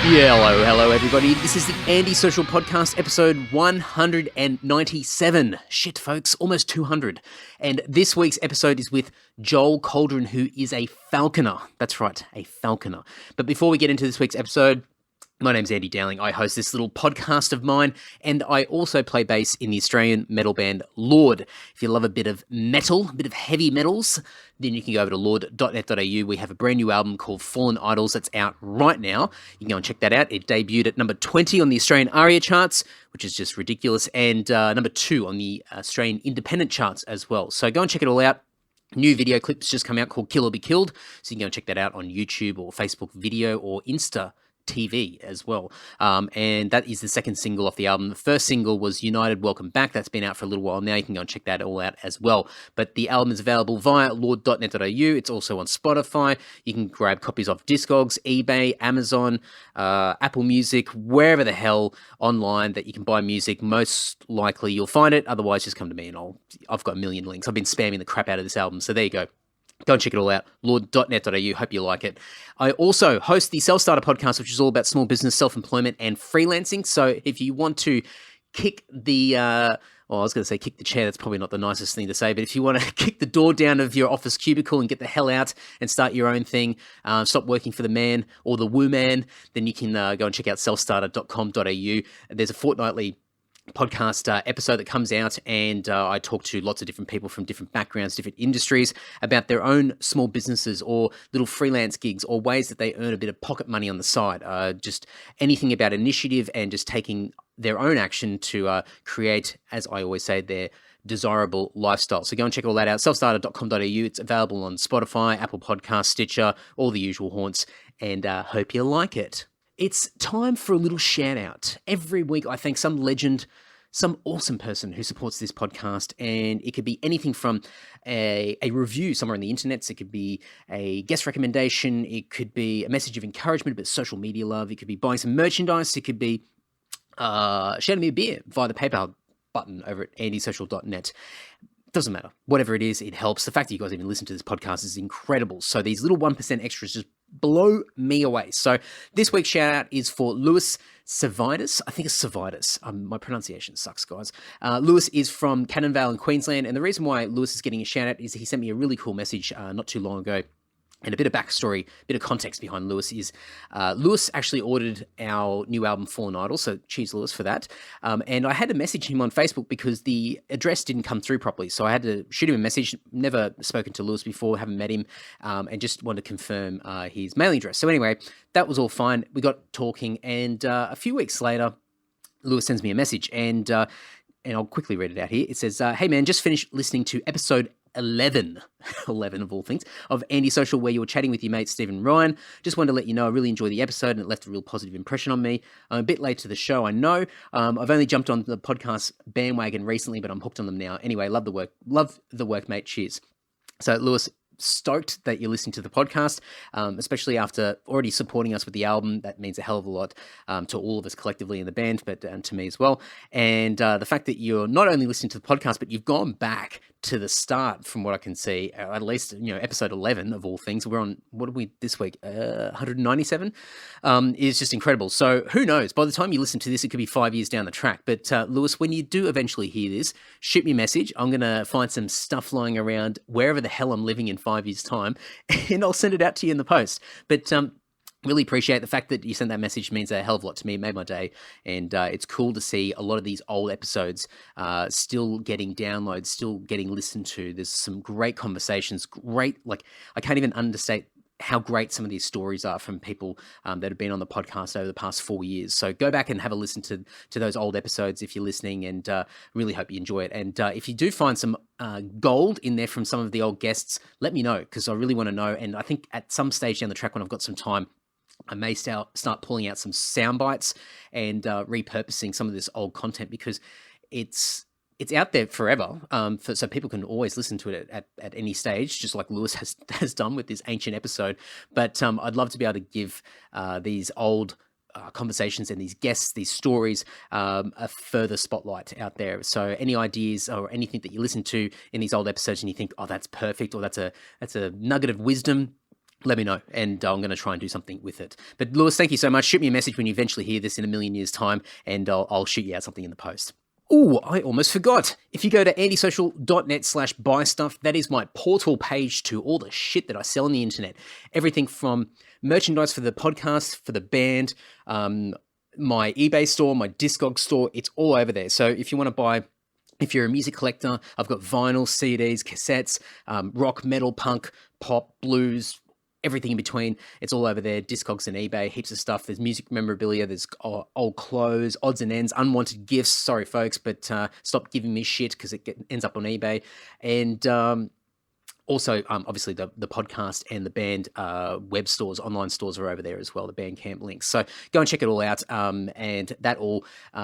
Yeah, hello everybody. This is the Andy Social Podcast, episode 197. Shit, folks, almost 200. And this week's episode is with Joel Coldron, who is a falconer. That's right, a falconer. But before we get into this week's episode, my name's Andy Dowling. I host this little podcast of mine, and I also play bass in the Australian metal band Lord. If you love a bit of metal, a bit of heavy metals, then you can go over to lord.net.au. We have a brand new album called Fallen Idols that's out right now. You can go and check that out. It debuted at number 20 on the Australian ARIA charts, which is just ridiculous, and number 2 on the Australian independent charts as well. So go and check it all out. New video clips just come out called Kill or Be Killed, so you can go and check that out on YouTube or Facebook video or Insta TV as well. And that is the second single off the album. The first single was United Welcome Back. That's been out for a little while now. You can go and check that all out as well. But the album is available via lord.net.au. It's also on Spotify. You can grab copies off Discogs, eBay, Amazon, Apple Music, wherever the hell online that you can buy music. Most likely you'll find it. Otherwise, just come to me and I've got a million links. I've been spamming the crap out of this album. So there you go. Go and check it all out, lord.net.au. Hope you like it. I also host the Self-Starter podcast, which is all about small business, self-employment, and freelancing. So if you want to kick the, I was going to say kick the chair. That's probably not the nicest thing to say. But if you want to kick the door down of your office cubicle and get the hell out and start your own thing, stop working for the man or the woo man, then you can go and check out selfstarter.com.au. There's a fortnightly podcast episode that comes out, and I talk to lots of different people from different backgrounds, different industries about their own small businesses or little freelance gigs or ways that they earn a bit of pocket money on the side. Just anything about initiative and just taking their own action to create, as I always say, their desirable lifestyle. So go and check all that out, selfstarter.com.au. It's available on Spotify, Apple Podcasts, Stitcher, all the usual haunts, and hope you like it. It's time for a little shout out. Every week I thank some legend, some awesome person who supports this podcast, and it could be anything from a review somewhere on the internet. It could be a guest recommendation. It could be a message of encouragement, a bit of social media love. It could be buying some merchandise. It could be shouting me a beer via the PayPal button over at andysocial.net. Doesn't matter. Whatever it is, it helps. The fact that you guys even listen to this podcast is incredible. So these little 1% extras just blow me away. So this week's shout out is for Lewis Savitis. I think it's Savitis. My pronunciation sucks, guys. Lewis is from Cannonvale in Queensland. And the reason why Lewis is getting a shout out is he sent me a really cool message not too long ago. And a bit of backstory, a bit of context behind Lewis is Lewis actually ordered our new album, Fallen Idols, so cheers, Lewis, for that. And I had to message him on Facebook because the address didn't come through properly. So I had to shoot him a message, never spoken to Lewis before, haven't met him, and just wanted to confirm his mailing address. So anyway, that was all fine. We got talking, and a few weeks later, Lewis sends me a message, and I'll quickly read it out here. It says, hey man, just finished listening to episode 11 of all things, of Andy Social, where you were chatting with your mate Stephen Ryan. Just wanted to let you know I really enjoyed the episode and it left a real positive impression on me. I'm a bit late to the show, I know. I've only jumped on the podcast bandwagon recently, but I'm hooked on them now. Anyway, love the work, mate. Cheers. So Lewis, stoked that you're listening to the podcast, especially after already supporting us with the album. That means a hell of a lot to all of us collectively in the band, but to me as well. And the fact that you're not only listening to the podcast, but you've gone back to the start, from what I can see, at least, episode 11 of all things. We're on, what are we this week? 197 is just incredible. So who knows? By the time you listen to this, it could be 5 years down the track. But Lewis, when you do eventually hear this, shoot me a message. I'm going to find some stuff lying around wherever the hell I'm living in 5 years' time, and I'll send it out to you in the post. But really appreciate the fact that you sent that message. Means a hell of a lot to me. It made my day. And it's cool to see a lot of these old episodes still getting downloads, still getting listened to. There's some great conversations, great, I can't even understate how great some of these stories are from people that have been on the podcast over the past 4 years. So go back and have a listen to those old episodes if you're listening, and really hope you enjoy it. And if you do find some gold in there from some of the old guests, let me know, because I really want to know. And I think at some stage down the track, when I've got some time, I may start pulling out some sound bites and repurposing some of this old content, because it's out there forever, so people can always listen to it at any stage, just like Lewis has done with this ancient episode. But I'd love to be able to give these old conversations and these guests, these stories, a further spotlight out there. So any ideas or anything that you listen to in these old episodes and you think, oh, that's perfect, or that's a nugget of wisdom, let me know, and I'm going to try and do something with it. But Lewis, thank you so much. Shoot me a message when you eventually hear this in a million years' time, and I'll shoot you out something in the post. Oh, I almost forgot. If you go to andysocial.net/buy stuff, that is my portal page to all the shit that I sell on the internet. Everything from merchandise for the podcast, for the band, my eBay store, my Discogs store, it's all over there. So if you want to buy, if you're a music collector, I've got vinyl, CDs, cassettes, rock, metal, punk, pop, blues, everything in between. It's all over there. Discogs and eBay, heaps of stuff. There's music memorabilia, there's old clothes, odds and ends, unwanted gifts. Sorry, folks, but stop giving me shit because it ends up on eBay. And also, obviously, the podcast and the band web stores, online stores are over there as well, the Bandcamp links. So go and check it all out. And that all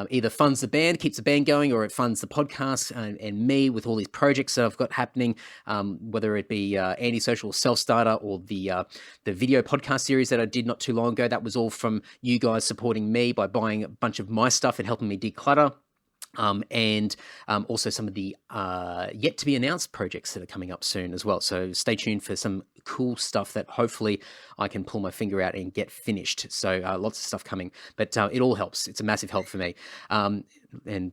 either funds the band, keeps the band going, or it funds the podcast and me with all these projects that I've got happening, whether it be Antisocial Self-Starter or the video podcast series that I did not too long ago. That was all from you guys supporting me by buying a bunch of my stuff and helping me declutter. And also some of the yet to be announced projects that are coming up soon as well. So stay tuned for some cool stuff that hopefully I can pull my finger out and get finished. So lots of stuff coming, but it all helps. It's a massive help for me. And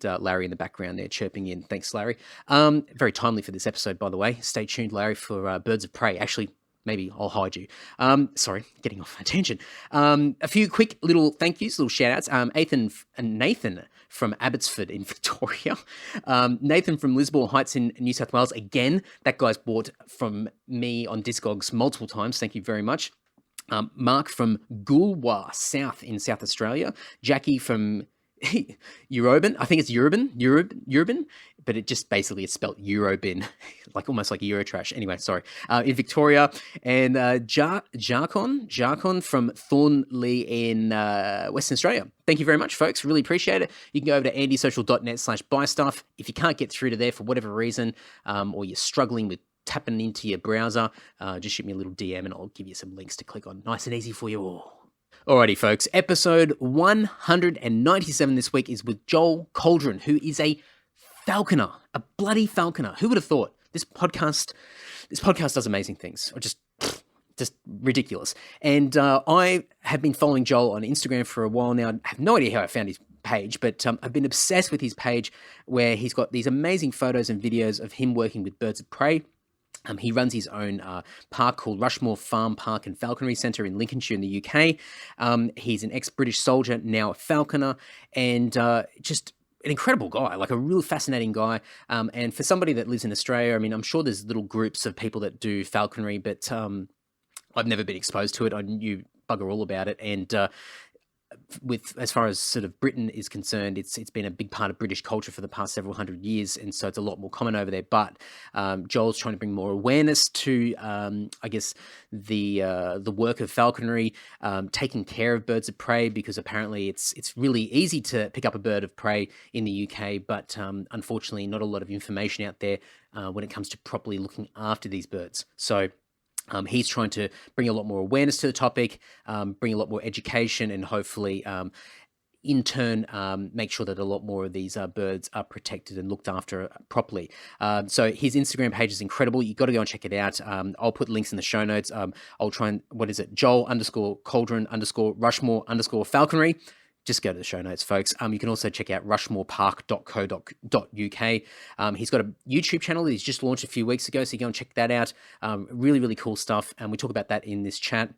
Larry in the background there chirping in. Thanks, Larry. Very timely for this episode, by the way. Stay tuned, Larry, for Birds of Prey. Actually, maybe I'll hide you. Sorry, getting off a tangent. A few quick little thank yous, little shout outs. Nathan from Abbotsford in Victoria. Nathan from Lismore Heights in New South Wales. Again, that guy's bought from me on Discogs multiple times. Thank you very much. Mark from Goolwa South in South Australia. Jackie from Eurobin. I think it's Eurobin, but it just basically it's spelled Eurobin, like almost like Eurotrash. Anyway, sorry. In Victoria, and Jarkon from Thornley in Western Australia. Thank you very much, folks. Really appreciate it. You can go over to andysocial.net/buy stuff. If you can't get through to there for whatever reason, or you're struggling with tapping into your browser, just shoot me a little DM and I'll give you some links to click on. Nice and easy for you all. Alrighty, folks. Episode 197 this week is with Joel Coldron, who is a falconer, a bloody falconer. Who would have thought? This podcast does amazing things, or just ridiculous. And I have been following Joel on Instagram for a while now. I have no idea how I found his page, but I've been obsessed with his page where he's got these amazing photos and videos of him working with birds of prey. He runs his own park called Rushmore Farm Park and Falconry Centre in Lincolnshire in the UK. He's an ex-British soldier, now a falconer, and just an incredible guy, like a real fascinating guy. And for somebody that lives in Australia, I mean, I'm sure there's little groups of people that do falconry, but I've never been exposed to it. I knew bugger all about it. And with as far as sort of Britain is concerned, it's been a big part of British culture for the past several hundred years, and so it's a lot more common over there. But Joel's trying to bring more awareness to, I guess, the work of falconry, taking care of birds of prey, because apparently it's really easy to pick up a bird of prey in the UK, but unfortunately not a lot of information out there when it comes to properly looking after these birds. So he's trying to bring a lot more awareness to the topic, bring a lot more education, and hopefully, in turn, make sure that a lot more of these birds are protected and looked after properly. So his Instagram page is incredible. You've got to go and check it out. I'll put links in the show notes. I'll try and, Joel_Coldron_Rushmore_falconry. Just go to the show notes, folks. You can also check out rushmorepark.co.uk. He's got a YouTube channel that he's just launched a few weeks ago, so you go and check that out. Really, really cool stuff, and we talk about that in this chat.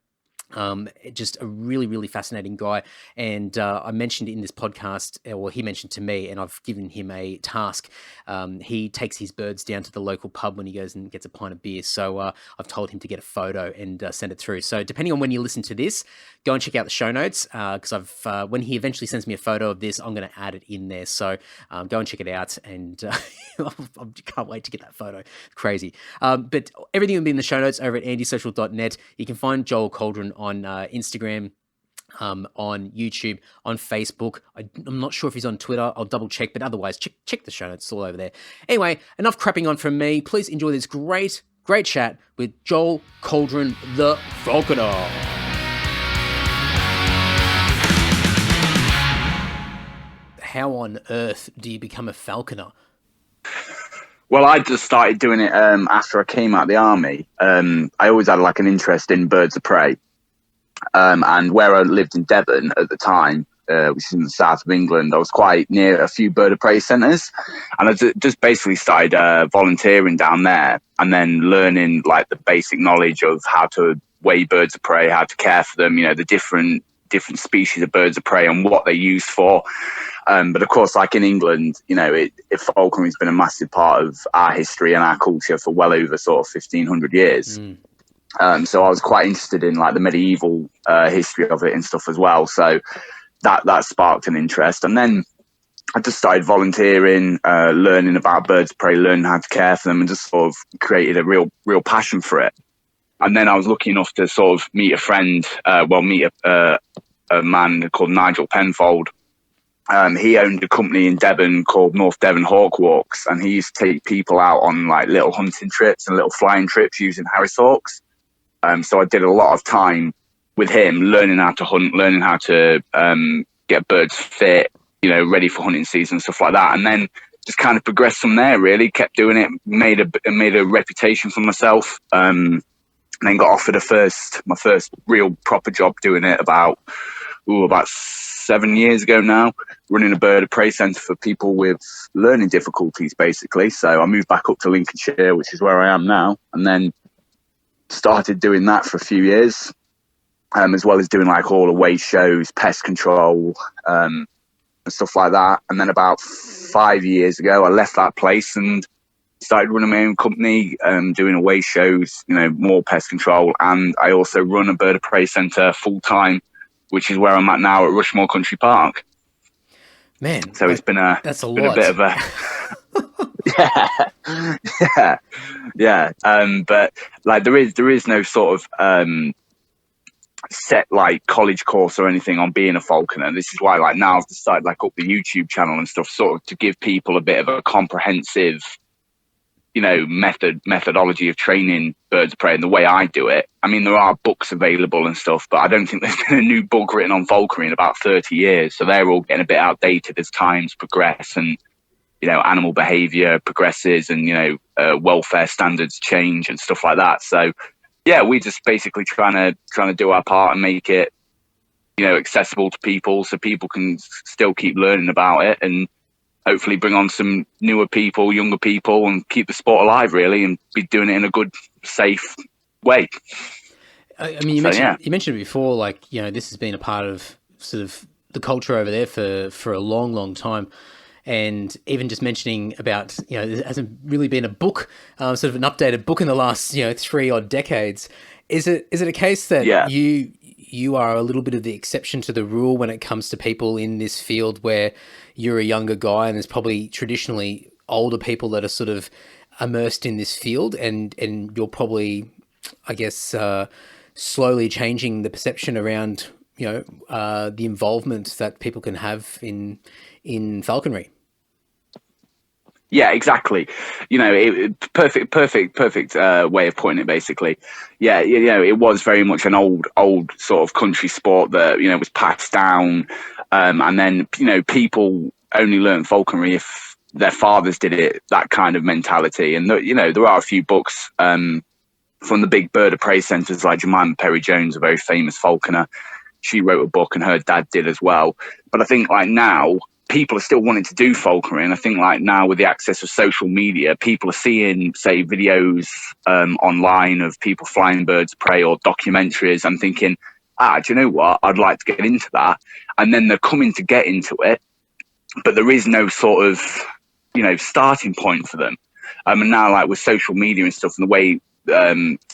Just a really, really fascinating guy. And I mentioned in this podcast, or he mentioned to me, and I've given him a task. He takes his birds down to the local pub when he goes and gets a pint of beer. So I've told him to get a photo and send it through. So depending on when you listen to this, go and check out the show notes, because when he eventually sends me a photo of this, I'm going to add it in there. So go and check it out, and I can't wait to get that photo. Crazy. But everything will be in the show notes over at andysocial.net. You can find Joel Coldron on Instagram, on YouTube, on Facebook. I'm not sure if he's on Twitter. I'll double check, but otherwise check the show notes. It's all over there. Anyway, enough crapping on from me. Please enjoy this great chat with Joel Coldron, the Falconer. How on earth do you become a falconer? Well, I just started doing it after I came out of the army. I always had like an interest in birds of prey, and where I lived in Devon at the time, which is in the south of England, I was quite near a few bird of prey centres, and I just basically started volunteering down there, and then learning like the basic knowledge of how to weigh birds of prey, how to care for them, the different species of birds of prey and what they're used for. But of course, like in England, falconry has been a massive part of our history and our culture for well over sort of 1,500 years. So I was quite interested in like the medieval history of it and stuff as well. So that sparked an interest. And then I just started volunteering, learning about birds of prey, learning how to care for them, and just sort of created a real passion for it. And then I was lucky enough to sort of meet a friend, meet a man called Nigel Penfold. He owned a company in Devon called North Devon Hawk Walks, and he used to take people out on like little hunting trips and little flying trips using Harris hawks. So I did a lot of time with him, learning how to hunt, learning how to get birds fit, ready for hunting season, stuff like that. And then just kind of progressed from there, really, kept doing it, made a reputation for myself, and then got offered my first real proper job doing it about 7 years ago now, running a bird of prey centre for people with learning difficulties, basically. So I moved back up to Lincolnshire, which is where I am now, and then started doing that for a few years, as well as doing like all the waste shows, pest control, and stuff like that. And then about 5 years ago, I left that place and started running my own company, doing away shows, more pest control. And I also run a bird of prey centre full time, which is where I'm at now at Rushmore Country Park. Man, so it's been a bit of a yeah. But like there is no sort of set like college course or anything on being a falconer. This is why like now I've decided like up the YouTube channel and stuff, sort of to give people a bit of a comprehensive methodology of training birds of prey and the way I do it. I mean, there are books available and stuff, but I don't think there's been a new book written on falconry in about 30 years. So they're all getting a bit outdated as times progress and, animal behavior progresses and, welfare standards change and stuff like that. So yeah, we just basically trying to do our part and make it, accessible to people so people can still keep learning about it and hopefully bring on some newer people, younger people, and keep the sport alive, really, and be doing it in a good, safe way. I mean, you mentioned it before, like, this has been a part of sort of the culture over there for a long, long time. And even just mentioning about, there hasn't really been a book, sort of an updated book in the last, 3 odd decades. Is it a case that you are a little bit of the exception to the rule when it comes to people in this field where you're a younger guy and there's probably traditionally older people that are sort of immersed in this field and you're probably, I guess, slowly changing the perception around, the involvement that people can have in falconry? Yeah, exactly. Perfect way of putting it, basically. Yeah, it was very much an old sort of country sport that, was passed down. And then, people only learn falconry if their fathers did it, that kind of mentality. And, there are a few books from the big bird of prey centres, like Jemima Perry-Jones, a very famous falconer. She wrote a book and her dad did as well. But I think like now, people are still wanting to do falconry, and I think like now with the access of social media, people are seeing, say, videos online of people flying birds of prey or documentaries and thinking, do you know what, I'd like to get into that. And then they're coming to get into it, but there is no sort of, starting point for them. And now like with social media and stuff and the way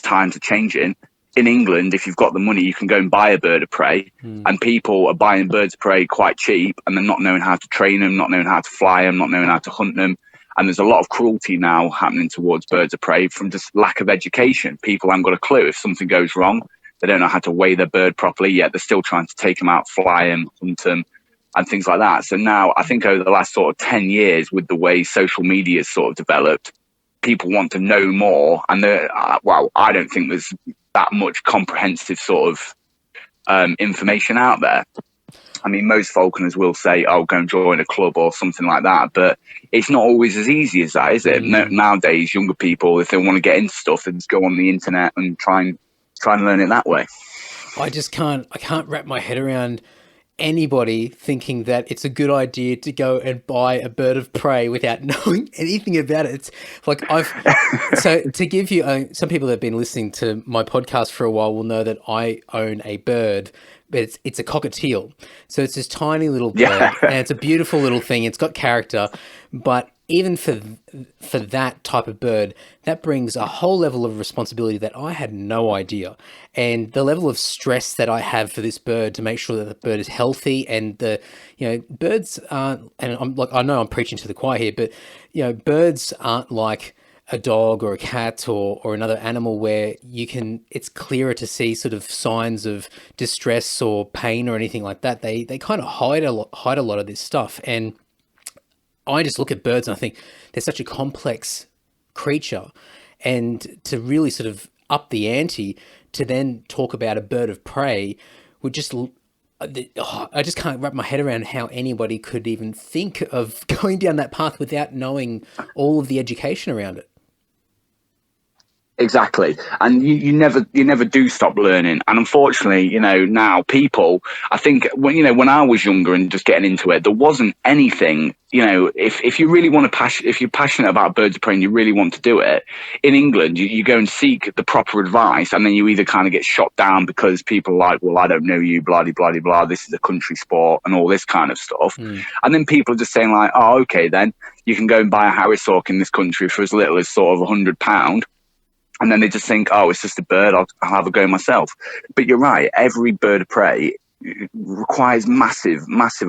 times are changing, in England, if you've got the money, you can go and buy a bird of prey, and people are buying birds of prey quite cheap, and they're not knowing how to train them, not knowing how to fly them, not knowing how to hunt them. And there's a lot of cruelty now happening towards birds of prey from just lack of education. People haven't got a clue. If something goes wrong, they don't know how to weigh their bird properly, yet they're still trying to take them out, fly them, hunt them, and things like that. So now I think over the last sort of 10 years, with the way social media has sort of developed, people want to know more. And I don't think there's that much comprehensive sort of information out there. I mean, most falconers will say, "Oh, go and join a club or something like that," but it's not always as easy as that, is it? Nowadays, younger people, if they want to get into stuff, they just go on the internet and try and learn it that way. I can't wrap my head around anybody thinking that it's a good idea to go and buy a bird of prey without knowing anything about it. It's like so to give you, some people that have been listening to my podcast for a while will know that I own a bird, but it's a cockatiel. So it's this tiny little bird, and it's a beautiful little thing. It's got character, but even for that type of bird, that brings a whole level of responsibility that I had no idea. And the level of stress that I have for this bird to make sure that the bird is healthy, and birds aren't, and I know I'm preaching to the choir here, but birds aren't like a dog or a cat or another animal where it's clearer to see sort of signs of distress or pain or anything like that. They kind of hide a lot of this stuff. And I just look at birds and I think they're such a complex creature, and to really sort of up the ante to then talk about a bird of prey would just, I just can't wrap my head around how anybody could even think of going down that path without knowing all of the education around it. Exactly. And you never do stop learning. And unfortunately, now people, I think when I was younger and just getting into it, there wasn't anything, if you really want to if you're passionate about birds of prey and you really want to do it in England, you go and seek the proper advice, and then you either kind of get shot down because people are like, well, I don't know you, blah, blah, blah, blah, this is a country sport and all this kind of stuff. And then people are just saying like, oh, okay, then you can go and buy a Harris hawk in this country for as little as sort of £100. And then they just think, oh, it's just a bird, I'll have a go myself. But you're right, every bird of prey requires massive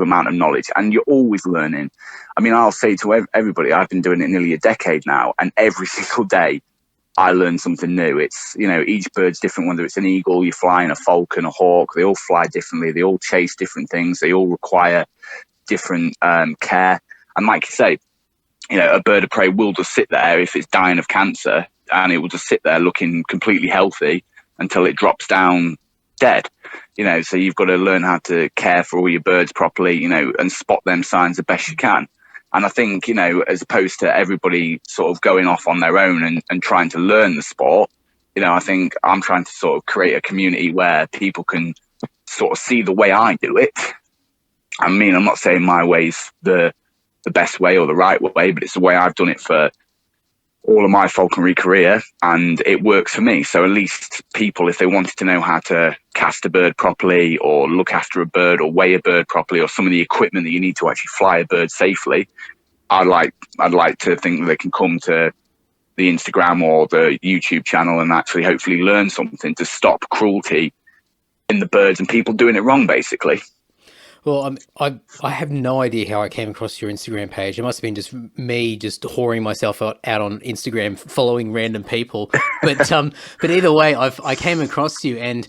amount of knowledge, and you're always learning. I mean, I'll say to everybody, I've been doing it nearly a decade now, and every single day I learn something new. It's, each bird's different, whether it's an eagle, you're flying a falcon, a hawk, they all fly differently, they all chase different things, they all require different care. And like you say, a bird of prey will just sit there if it's dying of cancer, and it will just sit there looking completely healthy until it drops down dead. So you've got to learn how to care for all your birds properly, and spot them signs the best you can. And I think, as opposed to everybody sort of going off on their own and trying to learn the sport, I think I'm trying to sort of create a community where people can sort of see the way I do it. I mean, I'm not saying my way's the best way or the right way, but it's the way I've done it for all of my falconry career, and it works for me. So at least people, if they wanted to know how to cast a bird properly or look after a bird or weigh a bird properly or some of the equipment that you need to actually fly a bird safely, I'd like to think that they can come to the Instagram or the YouTube channel and actually hopefully learn something to stop cruelty in the birds and people doing it wrong, basically. Well, I have no idea how I came across your Instagram page. It must have been just me just whoring myself out on Instagram, following random people. But either way, I came across you, and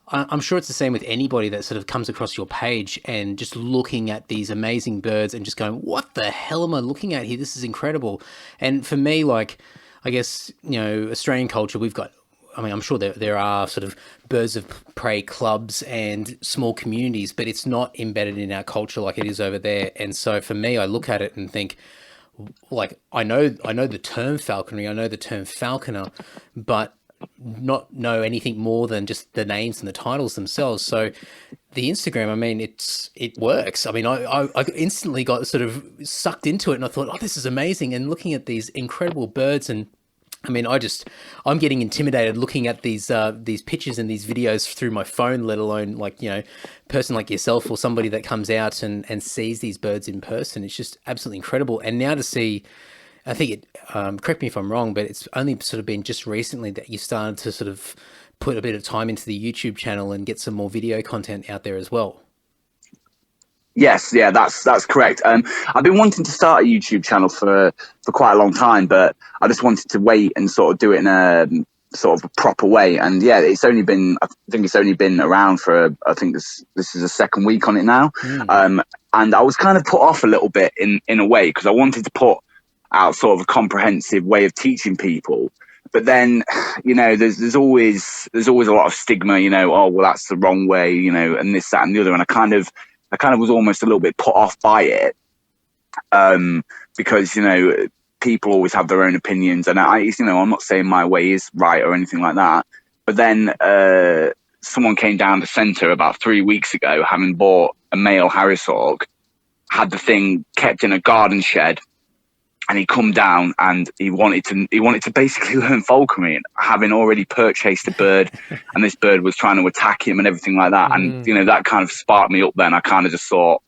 I'm sure it's the same with anybody that sort of comes across your page and just looking at these amazing birds and just going, what the hell am I looking at here? This is incredible. And for me, like, I guess, Australian culture, we've got, I'm sure there are sort of birds of prey clubs and small communities, but it's not embedded in our culture like it is over there. And so for me, I look at it and think, like, I know the term falconry, I know the term falconer, but not know anything more than just the names and the titles themselves. So the Instagram, it works. I instantly got sort of sucked into it, and I thought, oh, this is amazing. And looking at these incredible birds, and I'm getting intimidated looking at these pictures and these videos through my phone, let alone person like yourself or somebody that comes out and sees these birds in person. It's just absolutely incredible. And now to see, I think correct me if I'm wrong, but it's only sort of been just recently that you started to sort of put a bit of time into the YouTube channel and get some more video content out there as well. Yes, yeah, that's correct. I've been wanting to start a YouTube channel for quite a long time, but I just wanted to wait and sort of do it in a sort of a proper way. And yeah, I think it's only been around for, I think this is the second week on it now. And I was kind of put off a little bit in a way, because I wanted to put out sort of a comprehensive way of teaching people. But then, there's always a lot of stigma, oh, well, that's the wrong way, and this, that, and the other. And I kind of I kind of was almost a little bit put off by it, because, people always have their own opinions, and I'm not saying my way is right or anything like that. But then someone came down the centre about 3 weeks ago, having bought a male Harris hawk, had the thing kept in a garden shed, and he come down and he wanted to basically learn falconry, and having already purchased a bird, and this bird was trying to attack him and everything like that. And that kind of sparked me up. Then I kind of just thought,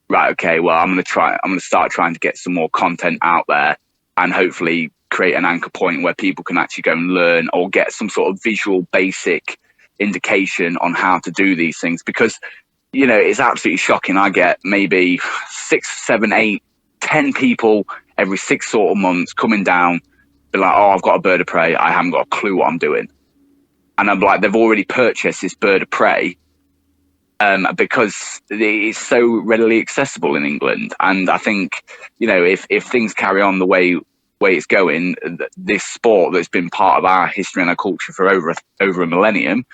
right, okay, well, I'm going to start trying to get some more content out there, and hopefully create an anchor point where people can actually go and learn, or get some sort of visual basic indication on how to do these things. Because, it's absolutely shocking. I get maybe 6, 7, 8, 10 people every 6 sort of months coming down, be like, oh, I've got a bird of prey. I haven't got a clue what I'm doing. And I'm like, they've already purchased this bird of prey, because it's so readily accessible in England. And I think, if things carry on the way it's going, this sport that's been part of our history and our culture for over a millennium,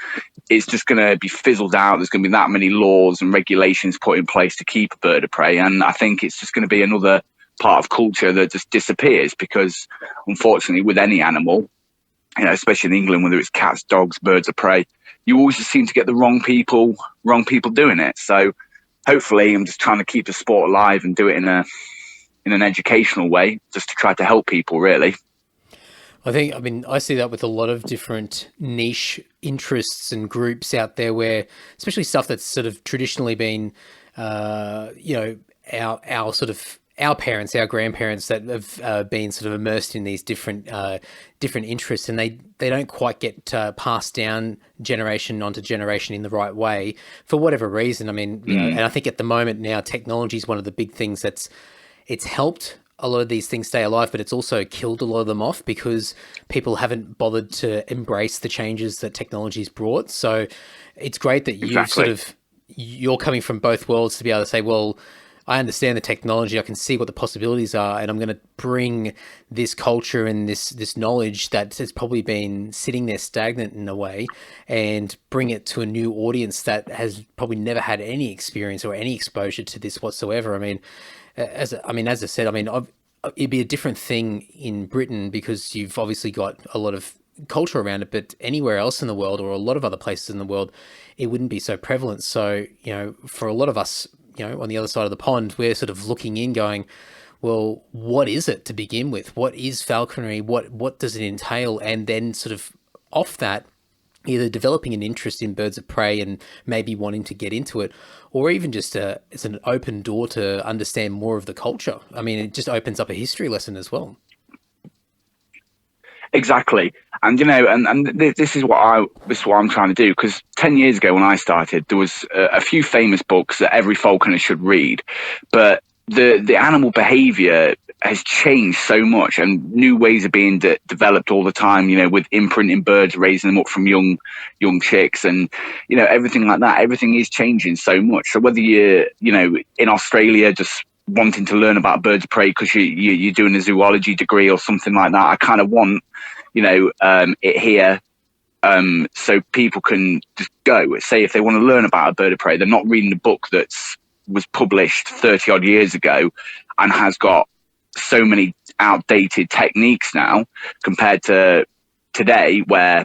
it's just going to be fizzled out. There's going to be that many laws and regulations put in place to keep a bird of prey. And I think it's just going to be another part of culture that just disappears, because unfortunately with any animal, especially in England, whether it's cats, dogs, birds of prey, you always just seem to get the wrong people doing it. So hopefully I'm just trying to keep the sport alive and do it in an educational way, just to try to help people, really. I see that with a lot of different niche interests and groups out there, where, especially stuff that's sort of traditionally been, our parents, our grandparents that have been sort of immersed in these different interests, and they don't quite get passed down generation onto generation in the right way for whatever reason. And I think at the moment now, technology is one of the big things it's helped a lot of these things stay alive, but it's also killed a lot of them off, because people haven't bothered to embrace the changes that technology's brought. So it's great that you're coming from both worlds to be able to say, well, I understand the technology, I can see what the possibilities are, and I'm going to bring this culture and this knowledge that has probably been sitting there stagnant in a way, and bring it to a new audience that has probably never had any experience or any exposure to this whatsoever. As I said, it'd be a different thing in Britain, because you've obviously got a lot of culture around it, but anywhere else in the world, or a lot of other places in the world, it wouldn't be so prevalent. So, for a lot of us, on the other side of the pond, we're sort of looking in going, well, what is it to begin with? What is falconry? What does it entail? And then sort of off that, either developing an interest in birds of prey and maybe wanting to get into it, or even just it's an open door to understand more of the culture. It just opens up a history lesson as well. Exactly. And this is what I'm trying to do, because 10 years ago when I started, there was a few famous books that every falconer should read, but the animal behavior has changed so much, and new ways are being developed all the time, with imprinting birds, raising them up from young chicks, and everything like that. Everything is changing so much. So whether you're in Australia just wanting to learn about birds of prey because you're doing a zoology degree or something like that, I kind of want it here, so people can just go. Say if they want to learn about a bird of prey, they're not reading a book that was published 30 odd years ago and has got so many outdated techniques now, compared to today, where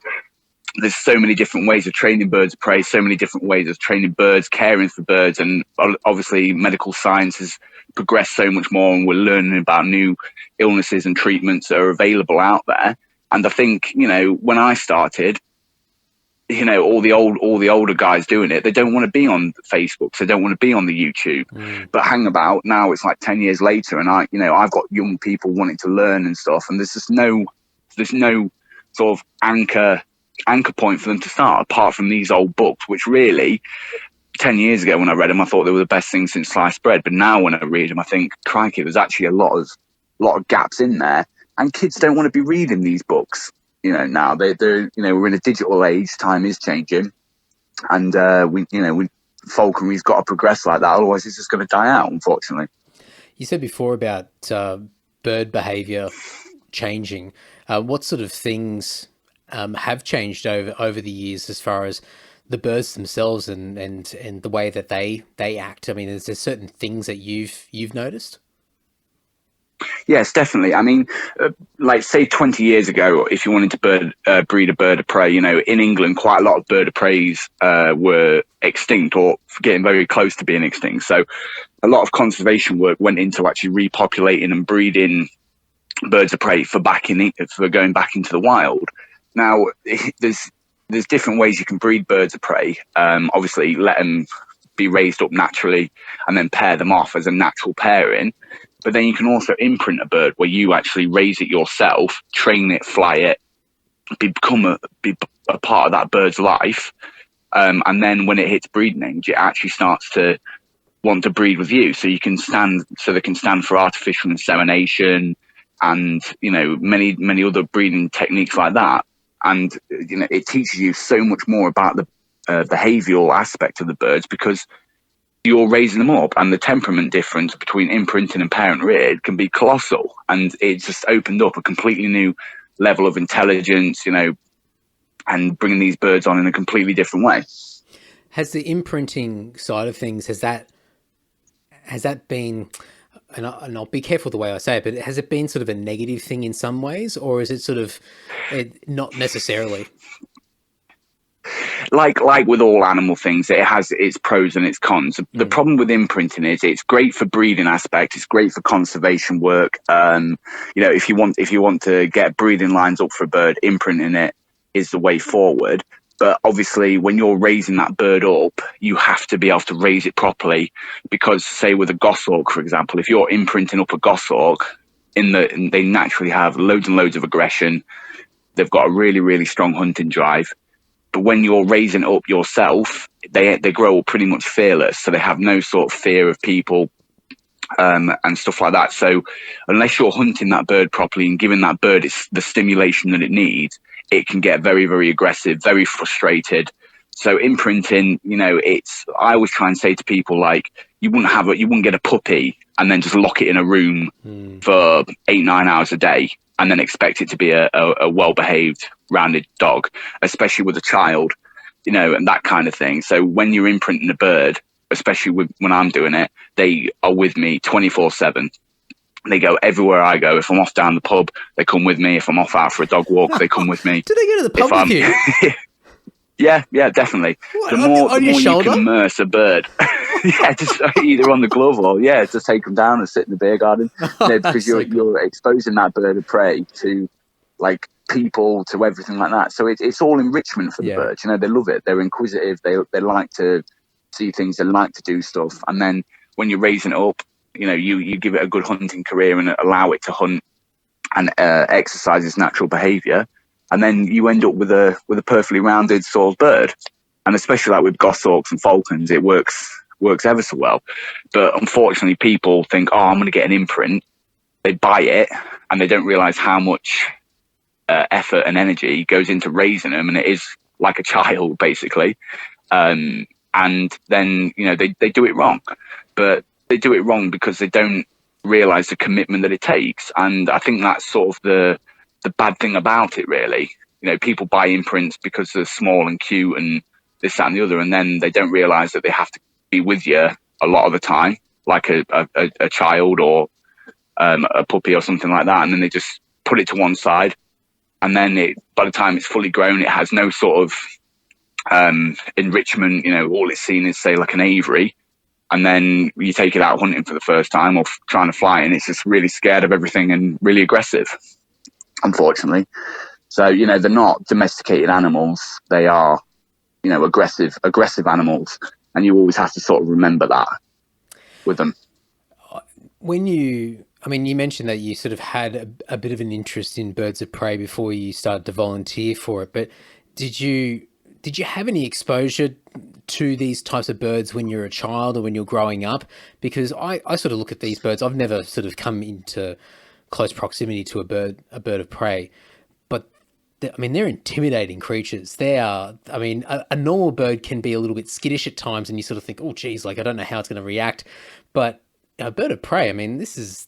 there's so many different ways of training birds of prey, so many different ways of training birds, caring for birds, and obviously medical science has progressed so much more, and we're learning about new illnesses and treatments that are available out there. And I think, when I started, all the older guys doing it, they don't want to be on Facebook, they don't want to be on the YouTube. But hang about now, it's like 10 years later, and I've got young people wanting to learn and stuff, and there's no sort of anchor point for them to start, apart from these old books, which really 10 years ago when I read them, I thought they were the best thing since sliced bread. But now when I read them, I think, crikey, there's actually a lot of gaps in there, and kids don't want to be reading these books. Now they're we're in a digital age, time is changing, and falconry's got to progress like that, otherwise it's just going to die out, unfortunately. You said before about bird behavior changing. What sort of things have changed over the years, as far as the birds themselves and the way that they act? I mean, is there certain things that you've noticed? Yes, definitely. I mean, like say 20 years ago, if you wanted to breed a bird of prey, in England, quite a lot of bird of preys were extinct or getting very close to being extinct. So a lot of conservation work went into actually repopulating and breeding birds of prey for going back into the wild. Now, there's different ways you can breed birds of prey. Obviously, let them be raised up naturally and then pair them off as a natural pairing. But then you can also imprint a bird where you actually raise it yourself, train it, fly it, be a part of that bird's life. And then when it hits breeding age, it actually starts to want to breed with you. So they can stand for artificial insemination and, many, many other breeding techniques like that. And, it teaches you so much more about the behavioral aspect of the birds because you're raising them up, and the temperament difference between imprinting and parent reared can be colossal. And it's just opened up a completely new level of intelligence, and bringing these birds on in a completely different way. Has the imprinting side of things, has that been, and I'll be careful the way I say it, but has it been sort of a negative thing in some ways, or is it sort of not necessarily? Like with all animal things, it has its pros and its cons. The problem with imprinting is it's great for breeding aspect. It's great for conservation work. If you want to get breeding lines up for a bird, imprinting it is the way forward. But obviously, when you're raising that bird up, you have to be able to raise it properly. Because, say, with a goshawk, for example, if you're imprinting up a goshawk, they naturally have loads and loads of aggression. They've got a really, really strong hunting drive. But when you're raising it up yourself, they grow up pretty much fearless. So they have no sort of fear of people and stuff like that. So unless you're hunting that bird properly and giving that bird the stimulation that it needs, it can get very, very aggressive, very frustrated. So imprinting, I always try and say to people, like, you wouldn't get a puppy and then just lock it in a room for 8-9 hours a day and then expect it to be a well-behaved, rounded dog, especially with a child, and that kind of thing. So when you're imprinting a bird, especially when I'm doing it, they are with me 24/7. They go everywhere I go. If I'm off down the pub, they come with me. If I'm off out for a dog walk, they come with me. Do they go to the pub with you? Yeah, definitely. What, the more you can immerse a bird, just either on the glove or just take them down and sit in the beer garden. Because you're exposing that bird of prey to like people, to everything like that. So it's all enrichment for the birds. They love it. They're inquisitive. They like to see things. They like to do stuff. And then when you're raising it up, you give it a good hunting career and allow it to hunt and exercise its natural behaviour. And then you end up with a perfectly rounded sort of bird. And especially like with goshawks and falcons, it works ever so well. But unfortunately, people think, oh, I'm going to get an imprint. They buy it and they don't realise how much effort and energy goes into raising them. And it is like a child, basically. And then, they do it wrong. But they do it wrong because they don't realise the commitment that it takes. And I think that's sort of the bad thing about it, really. People buy imprints because they're small and cute and this, that and the other, and then they don't realise that they have to be with you a lot of the time, like a child or a puppy or something like that, and then they just put it to one side, and then by the time it's fully grown, it has no sort of enrichment. All it's seen is, say, like an aviary, and then you take it out hunting for the first time or trying to fly, and it's just really scared of everything and really aggressive, unfortunately. So, they're not domesticated animals. They are, aggressive animals. And you always have to sort of remember that with them. When you mentioned that you sort of had a bit of an interest in birds of prey before you started to volunteer for it, but did you have any exposure to these types of birds when you're a child or when you're growing up? Because I sort of look at these birds. I've never sort of come into close proximity to a bird of prey, but they're intimidating creatures. They are, a normal bird can be a little bit skittish at times and you sort of think, oh geez, like I don't know how it's going to react. But A bird of prey. I mean, these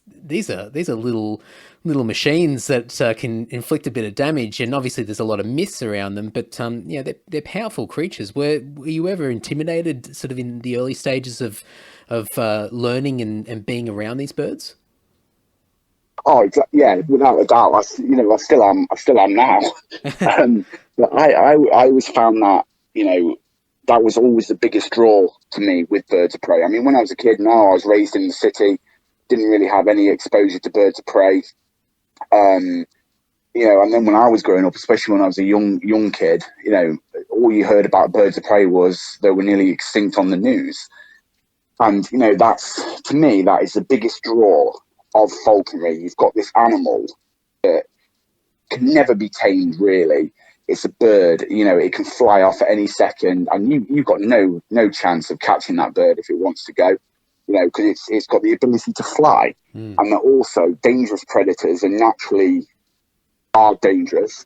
are little machines that can inflict a bit of damage, and obviously there's a lot of myths around them. But they're powerful creatures. Were you ever intimidated, sort of in the early stages of learning and being around these birds? Oh, yeah, without a doubt. I still am. I still am now. But I always found that, that was always the biggest draw to me with birds of prey. I mean, when I was a kid, I was raised in the city, didn't really have any exposure to birds of prey. And then when I was growing up, especially when I was a young kid, all you heard about birds of prey was they were nearly extinct on the news. And, that's, to me, that is the biggest draw of falconry. You've got this animal that can never be tamed, really. It's a bird, it can fly off at any second, and you've got no chance of catching that bird if it wants to go, because it's got the ability to fly. And they're also dangerous predators, and naturally are dangerous.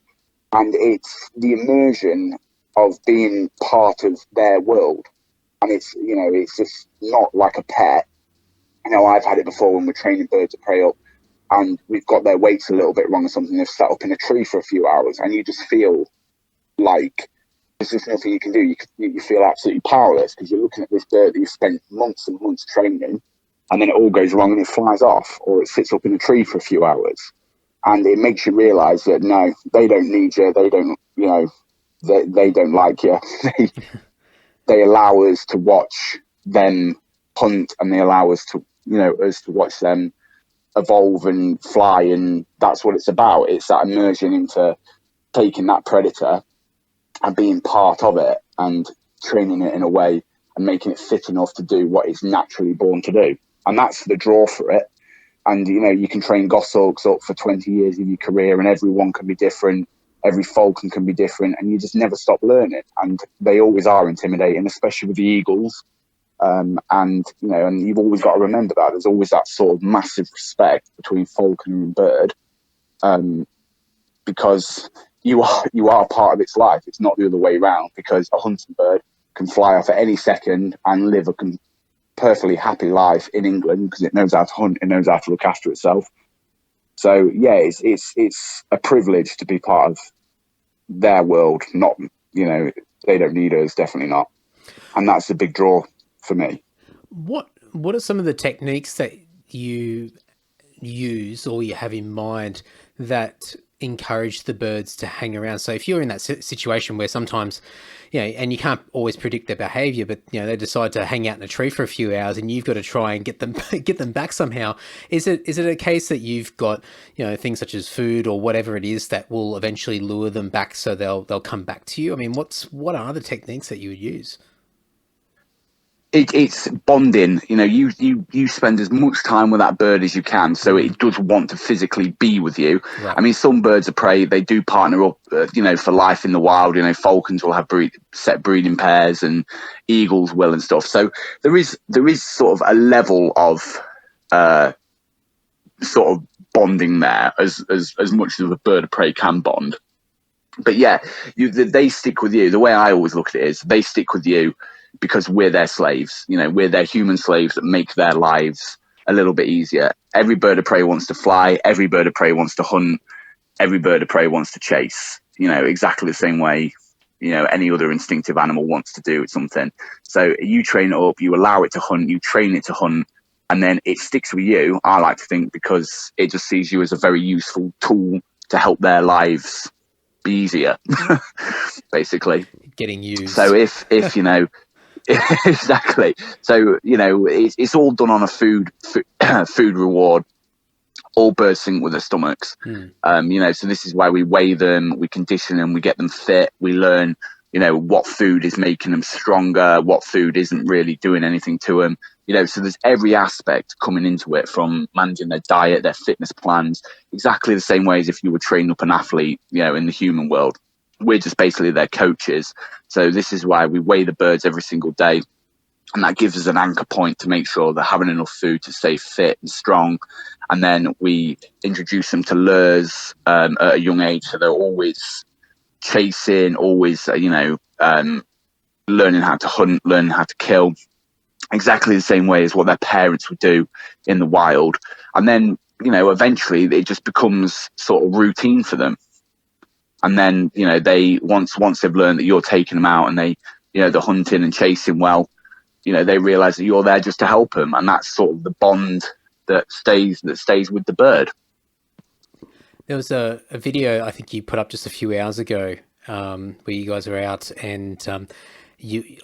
And it's the immersion of being part of their world. And it's just not like a pet. I've had it before when we're training birds of prey up, and we've got their weights a little bit wrong or something. They've sat up in a tree for a few hours, and you just feel like there's just nothing you can do. You feel absolutely powerless because you're looking at this bird that you've spent months and months training, and then it all goes wrong and it flies off, or it sits up in a tree for a few hours. And it makes you realise that, no, they don't need you. They don't, they don't like you. They allow us to watch them hunt, and they allow us to, us to watch them evolve and fly. And that's what it's about. It's that immersion into taking that predator and being part of it and training it in a way and making it fit enough to do what it's naturally born to do. And that's the draw for it. And, you can train goshawks up for 20 years of your career, and every one can be different. Every falcon can be different, and you just never stop learning. And they always are intimidating, especially with the eagles. And you've always got to remember that there's always that sort of massive respect between falconer and bird, because you are part of its life. It's not the other way around, because a hunting bird can fly off at any second and live a perfectly happy life in England because it knows how to hunt, it knows how to look after itself. So yeah, it's a privilege to be part of their world. Not, they don't need us, definitely not. And that's the big draw for me. What are some of the techniques that you use or you have in mind that encourage the birds to hang around? So if you're in that situation where sometimes, and you can't always predict their behavior, but they decide to hang out in a tree for a few hours, and you've got to try and get them back somehow. Is it a case that you've got things such as food or whatever it is that will eventually lure them back, so they'll come back to you? I mean, what are the techniques that you would use? It's bonding. You spend as much time with that bird as you can, so it does want to physically be with you. Right. I mean, some birds of prey, they do partner up, for life in the wild. Falcons will have set breeding pairs, and eagles will and stuff. So there is sort of a level of sort of bonding there, as much as a bird of prey can bond. But yeah, they stick with you. The way I always look at it is they stick with you because we're their slaves. We're their human slaves that make their lives a little bit easier. Every bird of prey wants to fly. Every bird of prey wants to hunt. Every bird of prey wants to chase, exactly the same way, any other instinctive animal wants to do something. So you train it up, you allow it to hunt, you train it to hunt, and then it sticks with you, I like to think, because it just sees you as a very useful tool to help their lives be easier, basically. Getting used. So if exactly. So, it's all done on a food reward. All birds sink with their stomachs. So this is why we weigh them, we condition them, we get them fit, we learn, what food is making them stronger, what food isn't really doing anything to them. So there's every aspect coming into it, from managing their diet, their fitness plans, exactly the same way as if you were training up an athlete, in the human world. We're just basically their coaches. So this is why we weigh the birds every single day. And that gives us an anchor point to make sure they're having enough food to stay fit and strong. And then we introduce them to lures at a young age. So they're always chasing, always, learning how to hunt, learning how to kill. exactly the same way as what their parents would do in the wild. And then, eventually it just becomes sort of routine for them. And then, they once they've learned that you're taking them out and they're hunting and chasing well, they realize that you're there just to help them. And that's sort of the bond that stays with the bird. There was a video I think you put up just a few hours ago where you guys were out, and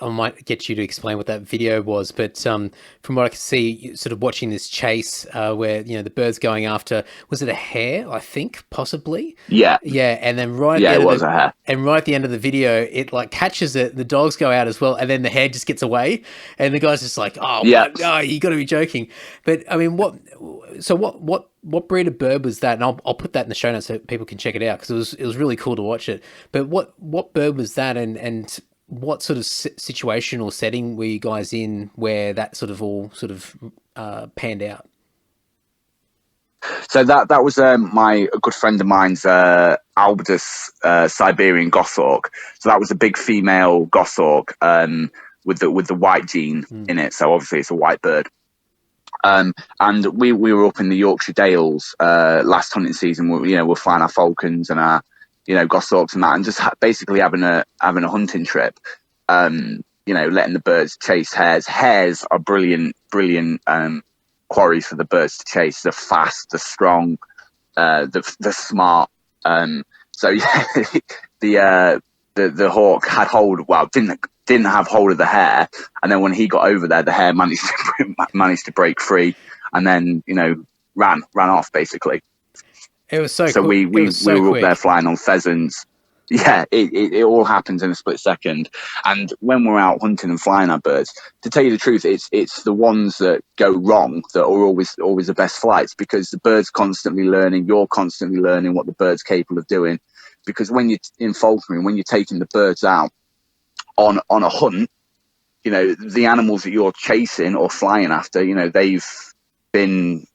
I might get you to explain what that video was, but from what I could see, sort of watching this chase where the bird's going after, was it a hare? I think possibly. Yeah. And then right a hare. Right at the end of the video, it like catches it. The dogs go out as well, and then the hare just gets away, and the guy's just like, "Oh, yeah, no, you got to be joking." But I mean, what breed of bird was that? And I'll put that in the show notes so people can check it out, because it was really cool to watch it. But what bird was that, and what sort of situation or setting were you guys in where that sort of all sort of panned out? So that was a good friend of mine's Albus Siberian goshawk. So that was a big female goshawk with the white gene in it. So obviously it's a white bird. And we were up in the Yorkshire Dales last hunting season. We're flying our falcons and our goshawks and that, and just basically having a hunting trip. Letting the birds chase hares. Hares are brilliant quarries for the birds to chase. They're fast, they're strong, they're smart. So yeah, the hawk had hold. Well, didn't have hold of the hare, and then when he got over there, the hare managed to break free, and then ran off basically. It was so. So cool. we were up there flying on pheasants. Yeah, it all happens in a split second. And when we're out hunting and flying our birds, to tell you the truth, it's the ones that go wrong that are always the best flights, because the bird's constantly learning, you're constantly learning what the bird's capable of doing. Because when you're in falconry, when you're taking the birds out on a hunt, the animals that you're chasing or flying after, they've been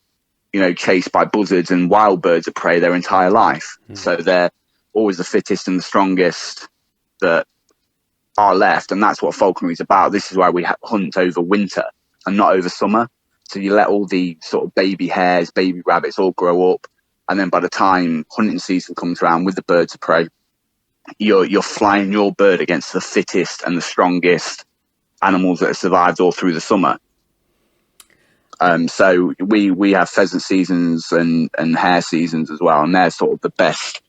chased by buzzards and wild birds of prey their entire life. So they're always the fittest and the strongest that are left, and that's what falconry is about. This is why we hunt over winter and not over summer. So you let all the sort of baby hares, baby rabbits all grow up, and then by the time hunting season comes around with the birds of prey, you're flying your bird against the fittest and the strongest animals that have survived all through the summer. So we have pheasant seasons and hare seasons as well, and they're sort of the best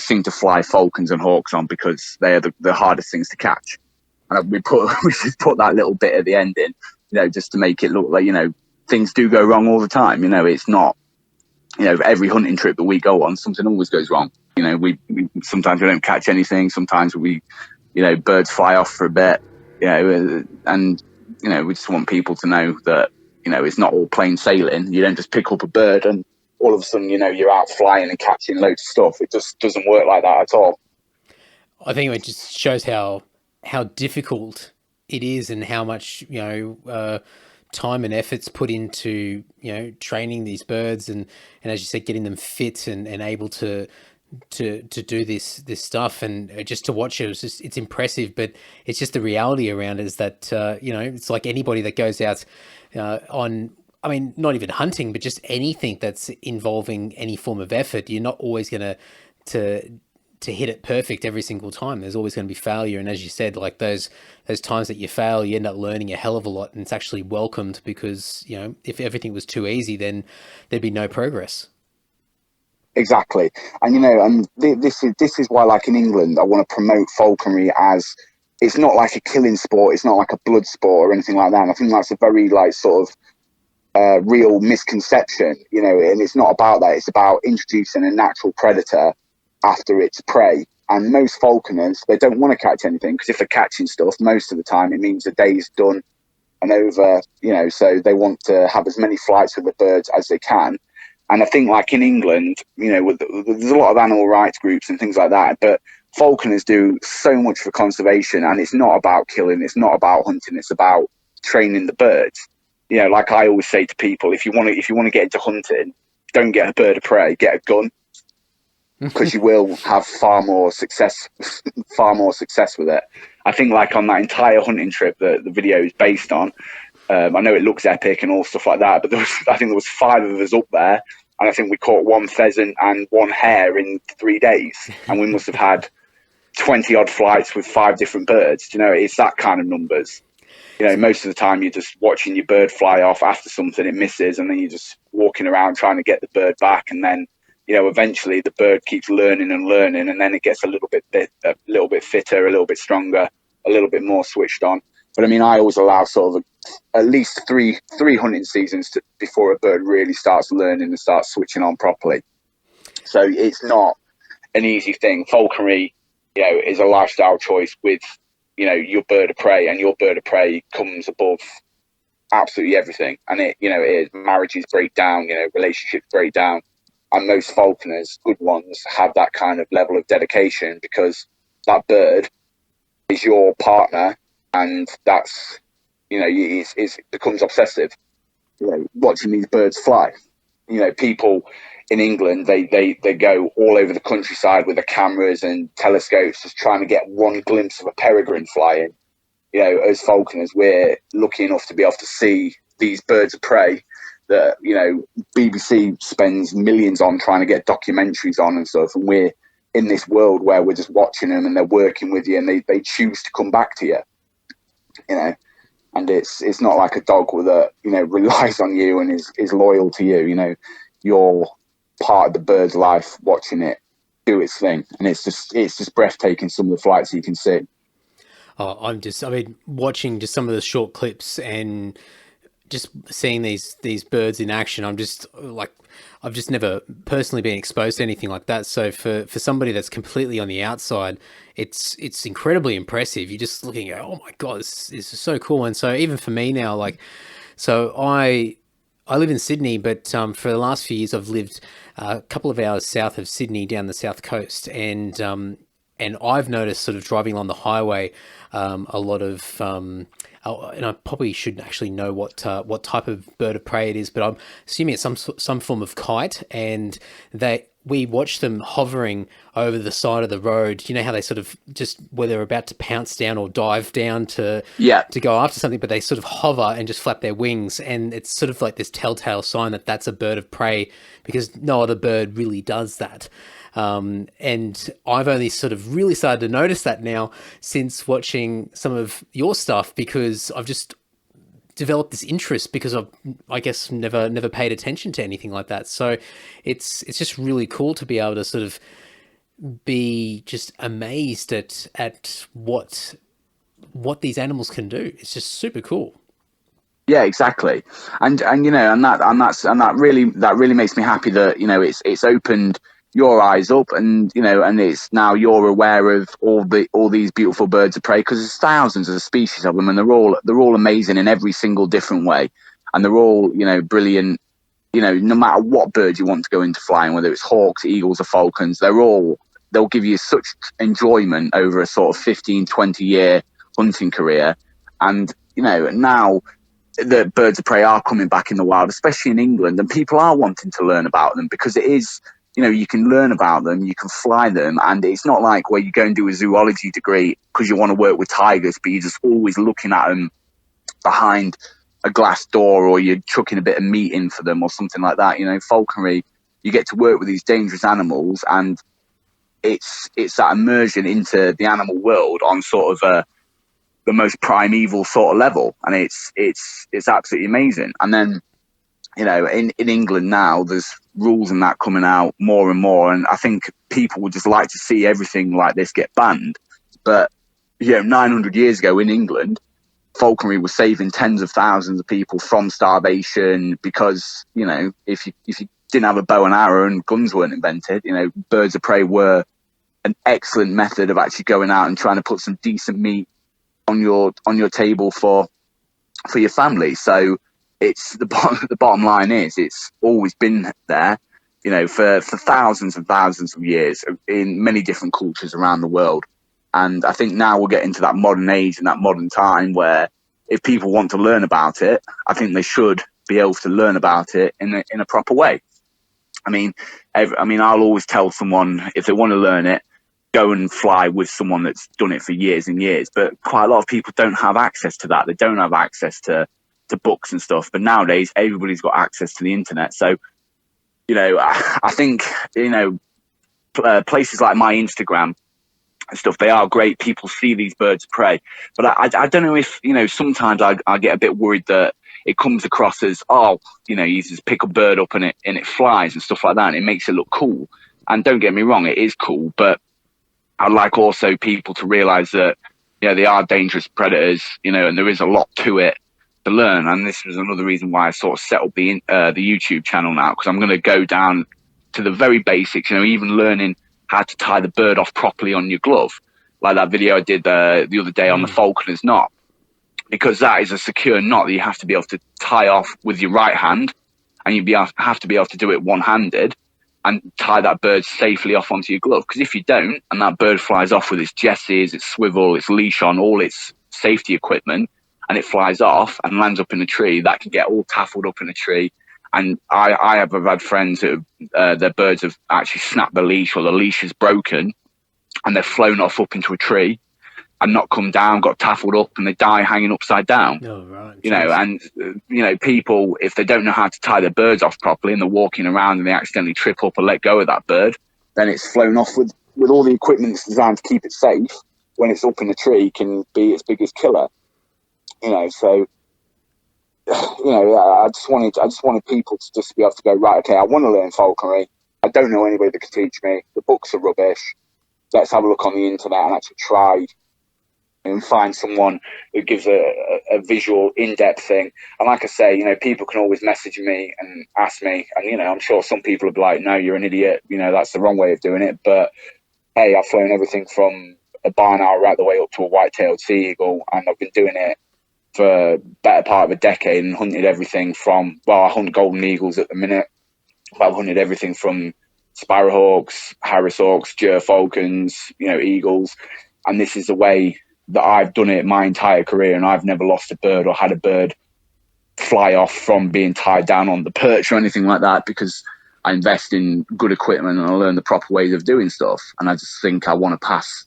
thing to fly falcons and hawks on, because they are the hardest things to catch. And we should put that little bit at the end in, just to make it look like things do go wrong all the time. It's not every hunting trip that we go on, something always goes wrong. We sometimes we don't catch anything. Sometimes we birds fly off for a bit. And we just want people to know that it's not all plain sailing. You don't just pick up a bird and all of a sudden, you're out flying and catching loads of stuff. It just doesn't work like that at all. I think it just shows how difficult it is, and how much time and effort's put into training these birds, and as you said, getting them fit and able to do this stuff. And just to watch it, it's impressive. But it's just the reality around it is that it's like anybody that goes out on. I mean, not even hunting, but just anything that's involving any form of effort. You're not always going to hit it perfect every single time. There's always going to be failure. And as you said, like those times that you fail, you end up learning a hell of a lot, and it's actually welcomed, because, if everything was too easy, then there'd be no progress. Exactly. And, and this is why, like in England, I want to promote falconry as, it's not like a killing sport. It's not like a blood sport or anything like that. And I think that's a very sort of, real misconception, and it's not about that. It's about introducing a natural predator after its prey. And most falconers, they don't want to catch anything, because if they're catching stuff, most of the time it means the day's done and over, so they want to have as many flights with the birds as they can. And I think, like in England, there's a lot of animal rights groups and things like that, but falconers do so much for conservation, and it's not about killing, it's not about hunting, it's about training the birds. Like I always say to people, if you want to get into hunting, don't get a bird of prey, get a gun, because you will have far more success with it. I think, like on that entire hunting trip that the video is based on, I know it looks epic and all stuff like that, but I think there was 5 of us up there, and I think we caught 1 pheasant and 1 hare in 3 days, and we must have had 20 odd flights with 5 different birds. You know, it's that kind of numbers. You know, most of the time you're just watching your bird fly off after something, it misses, and then you're just walking around trying to get the bird back, and then, you know, eventually the bird keeps learning and learning, and then it gets a little bit fitter, a little bit stronger, a little bit more switched on. But I mean, I always allow sort of at least three hunting seasons before a bird really starts learning and starts switching on properly. So it's not an easy thing. Falconry, you know, is a lifestyle choice with, you know, your bird of prey, and your bird of prey comes above absolutely everything. And it, you know, marriages break down, you know, relationships break down, and most falconers, good ones, have that kind of level of dedication, because that bird is your partner, and that's, you know, it becomes obsessive. You know, watching these birds fly. You know, people in England, they go all over the countryside with their cameras and telescopes, just trying to get one glimpse of a peregrine flying. You know, as falconers, we're lucky enough to be able to see these birds of prey that, you know, BBC spends millions on trying to get documentaries on and stuff, and we're in this world where we're just watching them, and they're working with you, and they choose to come back to you. You know, and it's not like a dog that, you know, relies on you and is loyal to you. You know, you're part of the bird's life, watching it do its thing, and it's just breathtaking, some of the flights you can see. I mean, watching just some of the short clips and just seeing these birds in action, I'm just like, I've just never personally been exposed to anything like that. So for somebody that's completely on the outside, it's incredibly impressive. You're just looking at, oh my God, this is so cool. And so even for me now, like, so I live in Sydney, but for the last few years, I've lived a couple of hours south of Sydney down the south coast. And I've noticed, sort of driving along the highway, a lot of, and I probably should actually know what type of bird of prey it is, but I'm assuming it's some form of kite, and we watch them hovering over the side of the road. You know how they sort of just, where they're about to pounce down or dive down to go after something, but they sort of hover and just flap their wings, and it's sort of like this telltale sign that that's a bird of prey, because no other bird really does that. And I've only sort of really started to notice that now since watching some of your stuff, because I've just developed this interest, because I've, I guess, never paid attention to anything like that. So it's just really cool to be able to sort of be just amazed at what these animals can do. It's just super cool. Yeah, exactly. And you know, and that really makes me happy that, you know, it's opened your eyes up, and, you know, and it's now you're aware of all these beautiful birds of prey, because there's thousands of species of them, and they're all amazing in every single different way, and they're all, you know, brilliant. You know, no matter what bird you want to go into flying, whether it's hawks, eagles or falcons, they'll give you such enjoyment over a sort of 15-20 year hunting career. And, you know, now the birds of prey are coming back in the wild, especially in England, and people are wanting to learn about them, because it is, you know, you can learn about them, you can fly them, and it's not like where you go and do a zoology degree because you want to work with tigers, but you're just always looking at them behind a glass door, or you're chucking a bit of meat in for them or something like that. You know, falconry, you get to work with these dangerous animals, and it's that immersion into the animal world on sort of the most primeval sort of level, and it's absolutely amazing. And then, you know, in England now, there's rules and that coming out more and more, and I think people would just like to see everything like this get banned. But, you know, 900 years ago in England, falconry was saving tens of thousands of people from starvation, because, you know, if you didn't have a bow and arrow and guns weren't invented, you know, birds of prey were an excellent method of actually going out and trying to put some decent meat on your table for your family. So it's the bottom line is, it's always been there, you know, for thousands and thousands of years in many different cultures around the world. And I think now we're getting to that modern age and that modern time where if people want to learn about it, I think they should be able to learn about it in a proper way. I mean, I'll always tell someone, if they want to learn it, go and fly with someone that's done it for years and years. But quite a lot of people don't have access to that. They don't have access to to books and stuff. But nowadays, everybody's got access to the internet. So, you know, I think, you know, places like my Instagram and stuff, they are great. People see these birds of prey. But I don't know if, you know, sometimes I get a bit worried that it comes across as, oh, you know, you just pick a bird up and it flies and stuff like that. And it makes it look cool. And don't get me wrong, it is cool. But I'd like also people to realize that, yeah, they are dangerous predators, you know, and there is a lot to it to learn. And this was another reason why I sort of set up the YouTube channel now, because I'm going to go down to the very basics, you know, even learning how to tie the bird off properly on your glove, like that video I did the other day on the Falconer's knot, because that is a secure knot that you have to be able to tie off with your right hand, and have to be able to do it one-handed and tie that bird safely off onto your glove. Because if you don't, and that bird flies off with its jesses, its swivel, its leash on, all its safety equipment, and it flies off and lands up in a tree, that can get all taffled up in a tree. And I have had friends who their birds have actually snapped the leash, or the leash is broken, and they've flown off up into a tree and not come down, got taffled up, and they die hanging upside down. Oh, right. You know, and, you know, people, if they don't know how to tie their birds off properly and they're walking around and they accidentally trip up or let go of that bird, then it's flown off with all the equipment that's designed to keep it safe. When it's up in the tree, can be its biggest killer. You know, so, you know, I just wanted people to just be able to go, right, okay, I want to learn falconry. I don't know anybody that can teach me. The books are rubbish. Let's have a look on the internet and actually try and find someone who gives a visual, in-depth thing. And like I say, you know, people can always message me and ask me, and, you know, I'm sure some people will be like, no, you're an idiot, you know, that's the wrong way of doing it. But hey, I've flown everything from a barn owl right the way up to a white-tailed sea eagle, and I've been doing it for better part of a decade and hunted everything from, well, I hunt golden eagles at the minute, but I've hunted everything from sparrowhawks, harrishawks, gerfalcons, you know, eagles. And this is the way that I've done it my entire career, and I've never lost a bird or had a bird fly off from being tied down on the perch or anything like that, because I invest in good equipment and I learn the proper ways of doing stuff. And I just think I want to pass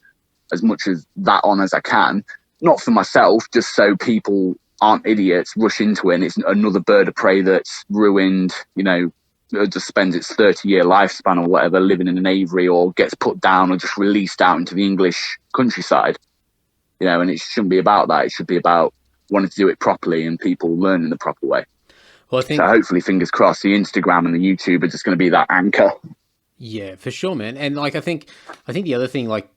as much of that on as I can, not for myself, just so people aren't idiots, rush into it and it's another bird of prey that's ruined, you know, just spends its 30-year lifespan or whatever living in an aviary, or gets put down or just released out into the English countryside. You know, and it shouldn't be about that. It should be about wanting to do it properly and people learning the proper way. Well, I think, so hopefully, fingers crossed, the Instagram and the YouTube are just going to be that anchor. Yeah, for sure, man. And like, I think the other thing, like,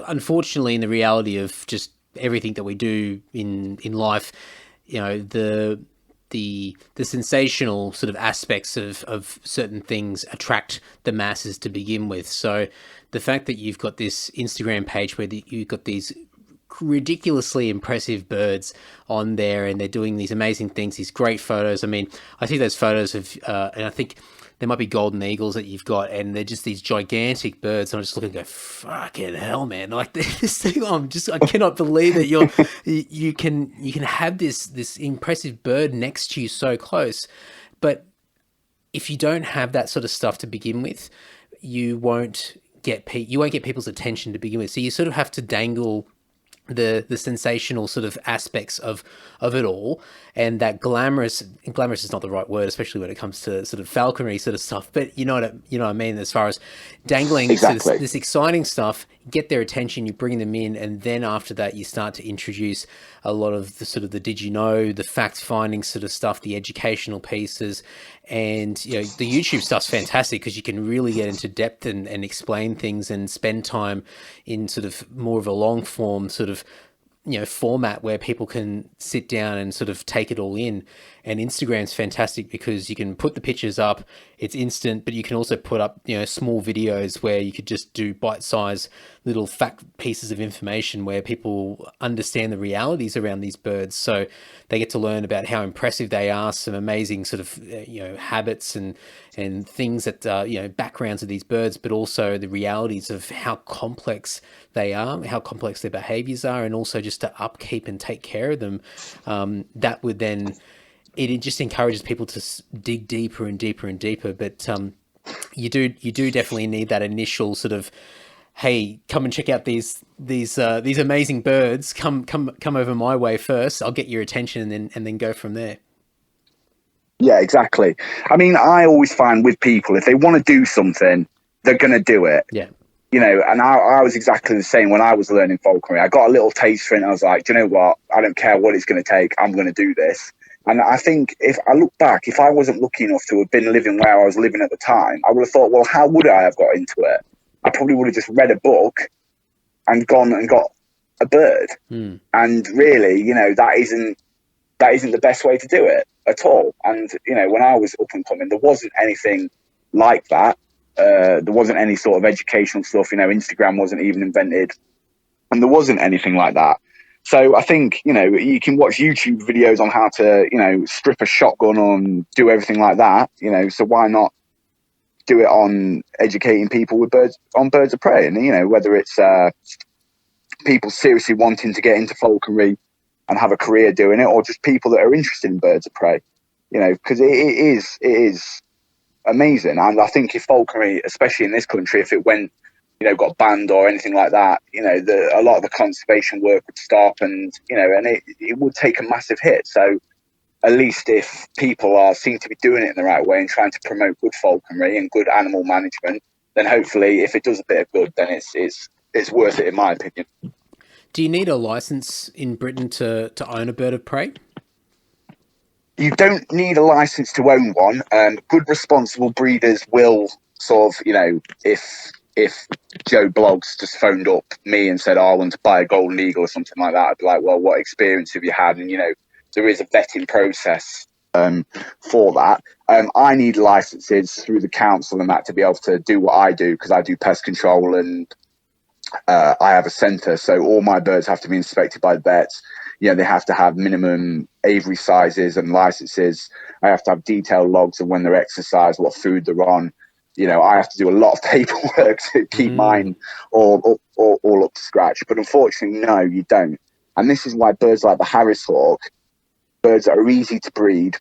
unfortunately, in the reality of just everything that we do in life, you know, the sensational sort of aspects of certain things attract the masses to begin with. So the fact that you've got this Instagram page where you've got these ridiculously impressive birds on there and they're doing these amazing things, these great photos. I mean, I see those photos of, and I think there might be golden eagles that you've got, and they're just these gigantic birds. And I'm just looking and go, fucking hell, man. Like this thing, I cannot believe that you can have this impressive bird next to you so close. But if you don't have that sort of stuff to begin with, you won't get people's attention to begin with. So you sort of have to dangle the sensational sort of aspects of it all, and that glamorous is not the right word, especially when it comes to sort of falconry sort of stuff, but you know what I mean, as far as dangling exactly. this exciting stuff, get their attention, you bring them in, and then after that you start to introduce a lot of the sort of the did you know, the fact finding sort of stuff, the educational pieces. And you know, the YouTube stuff's fantastic because you can really get into depth and explain things and spend time in sort of more of a long form sort of, you know, format where people can sit down and sort of take it all in. And Instagram's fantastic because you can put the pictures up, it's instant, but you can also put up, you know, small videos where you could just do bite-sized little fact pieces of information where people understand the realities around these birds. So they get to learn about how impressive they are, some amazing sort of, you know, habits and things that, you know, backgrounds of these birds, but also the realities of how complex they are, how complex their behaviors are, and also just to upkeep and take care of them. That would then, it just encourages people to dig deeper and deeper and deeper. But you do definitely need that initial sort of hey, come and check out these amazing birds. Come over my way first. I'll get your attention and then go from there. Yeah, exactly. I mean, I always find with people, if they want to do something, they're going to do it. Yeah. You know, and I was exactly the same when I was learning falconry. I got a little taste for it and I was like, do you know what? I don't care what it's going to take. I'm going to do this. And I think if I look back, if I wasn't lucky enough to have been living where I was living at the time, I would have thought, well, how would I have got into it? I probably would have just read a book and gone and got a bird. And really, you know, that isn't the best way to do it at all. And, you know, when I was up and coming, there wasn't anything like that. There wasn't any sort of educational stuff, you know, Instagram wasn't even invented, and there wasn't anything like that. So I think, you know, you can watch YouTube videos on how to, you know, strip a shotgun and do everything like that, you know, so why not do it on educating people with birds of prey? And, you know, whether it's people seriously wanting to get into falconry and have a career doing it, or just people that are interested in birds of prey, you know, because it is amazing. And I think if falconry, especially in this country, if it went, you know, got banned or anything like that, you know, a lot of the conservation work would stop, and, you know, and it would take a massive hit. So at least if people seem to be doing it in the right way and trying to promote good falconry and good animal management, then hopefully if it does a bit of good, then it's worth it, in my opinion. Do you need a license in Britain to own a bird of prey? You don't need a license to own one. Good responsible breeders will sort of, you know, if Joe Bloggs just phoned up me and said, oh, I want to buy a golden eagle or something like that, I'd be like, well, what experience have you had? And, you know, there is a vetting process for that. I need licenses through the council and that to be able to do what I do, because I do pest control and I have a centre. So all my birds have to be inspected by the vets. You know, they have to have minimum aviary sizes and licenses. I have to have detailed logs of when they're exercised, what food they're on. You know, I have to do a lot of paperwork to keep mine all up to scratch. But unfortunately, no, you don't. And this is why birds like the Harris hawk, birds that are easy to breed,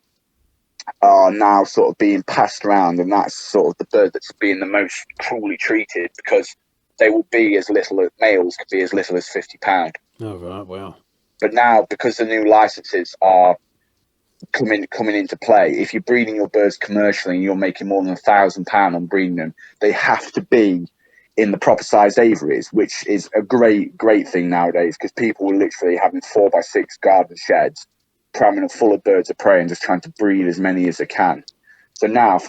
are now sort of being passed around. And that's sort of the bird that's being the most cruelly treated, because they will be as little as males could be as little as £50. Oh, right. Wow. But now, because the new licenses are coming into play, if you're breeding your birds commercially and you're making more than £1,000 on breeding them, they have to be in the proper sized aviaries, which is a great thing nowadays, because people are literally having 4x6 garden sheds, cramming them full of birds of prey and just trying to breed as many as they can. So now,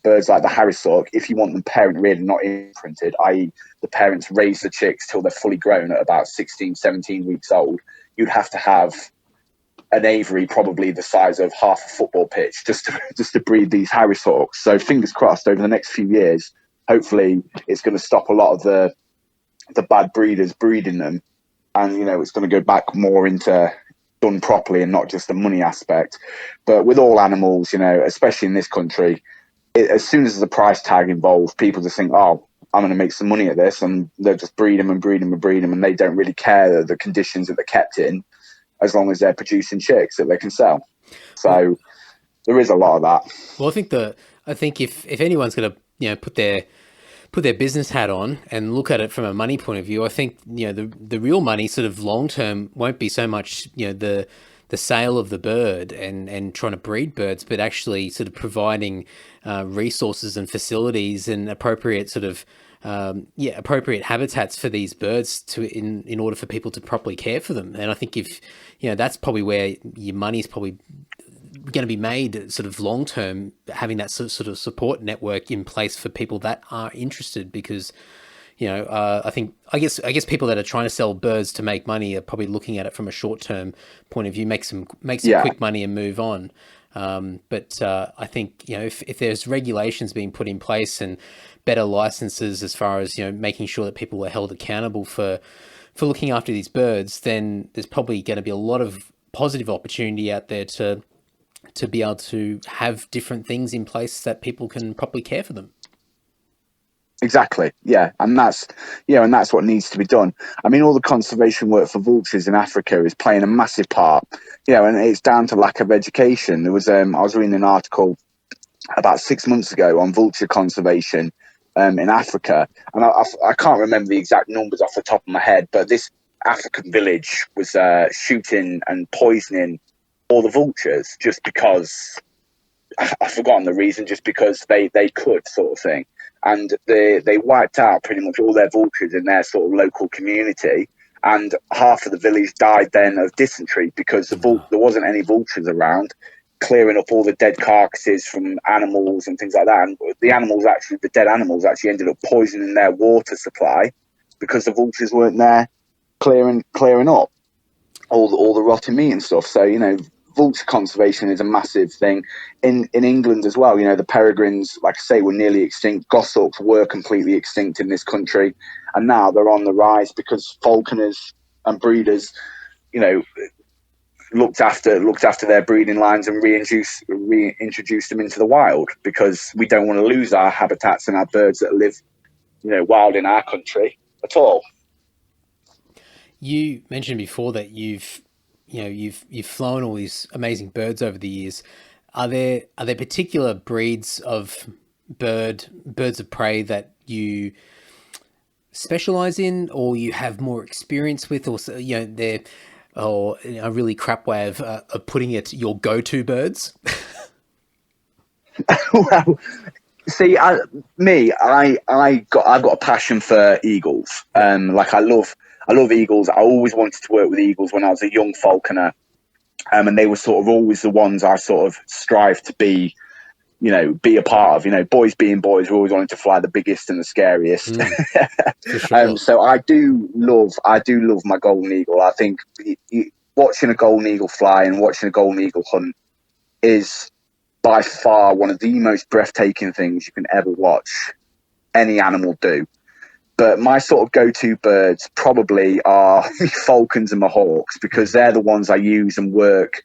birds like the Harris hawk, if you want them parent reared and not imprinted, i.e. the parents raise the chicks till they're fully grown at about 16, 17 weeks old, you'd have to have an aviary probably the size of half a football pitch just to breed these Harris hawks. So fingers crossed, over the next few years, hopefully it's going to stop a lot of the bad breeders breeding them, and, you know, it's going to go back more into done properly and not just the money aspect. But with all animals, you know, especially in this country, as soon as there's a price tag involved, people just think, oh, I'm going to make some money at this, and they'll just breed them, and they don't really care the conditions that they're kept in, as long as they're producing chicks that they can sell. So there is a lot of that. Well, I think if anyone's going to, you know, put their business hat on and look at it from a money point of view, I think, you know, the real money sort of long term won't be so much, you know, the sale of the bird and trying to breed birds, but actually sort of providing resources and facilities and appropriate sort of appropriate habitats for these birds in order for people to properly care for them. And I think if, you know, that's probably where your money's probably going to be made sort of long term, having that sort of support network in place for people that are interested, because, you know, I guess people that are trying to sell birds to make money are probably looking at it from a short term point of view, make some quick money and move on. But I think, you know, if there's regulations being put in place and better licenses as far as, you know, making sure that people are held accountable for looking after these birds, then there's probably going to be a lot of positive opportunity out there to be able to have different things in place that people can properly care for them. Exactly. Yeah. And that's what needs to be done. I mean, all the conservation work for vultures in Africa is playing a massive part, you know, and it's down to lack of education. There was, I was reading an article about 6 months ago on vulture conservation in Africa, and I can't remember the exact numbers off the top of my head, but this African village was shooting and poisoning all the vultures just because I've forgotten the reason, just because they could, sort of thing. And they wiped out pretty much all their vultures in their sort of local community, and half of the village died then of dysentery because there wasn't any vultures around, clearing up all the dead carcasses from animals and things like that. And the dead animals actually ended up poisoning their water supply because the vultures weren't there clearing up all the rotten meat and stuff. So, vulture conservation is a massive thing in England as well. The peregrines, like I say, were nearly extinct. Goshawks were completely extinct in this country, and now they're on the rise because falconers and breeders, looked after their breeding lines and reintroduced them into the wild, because we don't want to lose our habitats and our birds that live, wild in our country at all. You mentioned before that you've flown all these amazing birds over the years. Are there particular breeds of birds of prey that you specialize in, or you have more experience with, or they're, or a really crap way of putting it, your go-to birds? Well, see, I've got a passion for eagles. I love eagles. I always wanted to work with eagles when I was a young falconer, and they were sort of always the ones I sort of strived to be a part of. Boys being boys, we always wanted to fly the biggest and the scariest. Sure. So I do love my golden eagle. I think watching a golden eagle fly and watching a golden eagle hunt is by far one of the most breathtaking things you can ever watch any animal do. But my sort of go-to birds probably are my falcons and my hawks, because they're the ones I use and work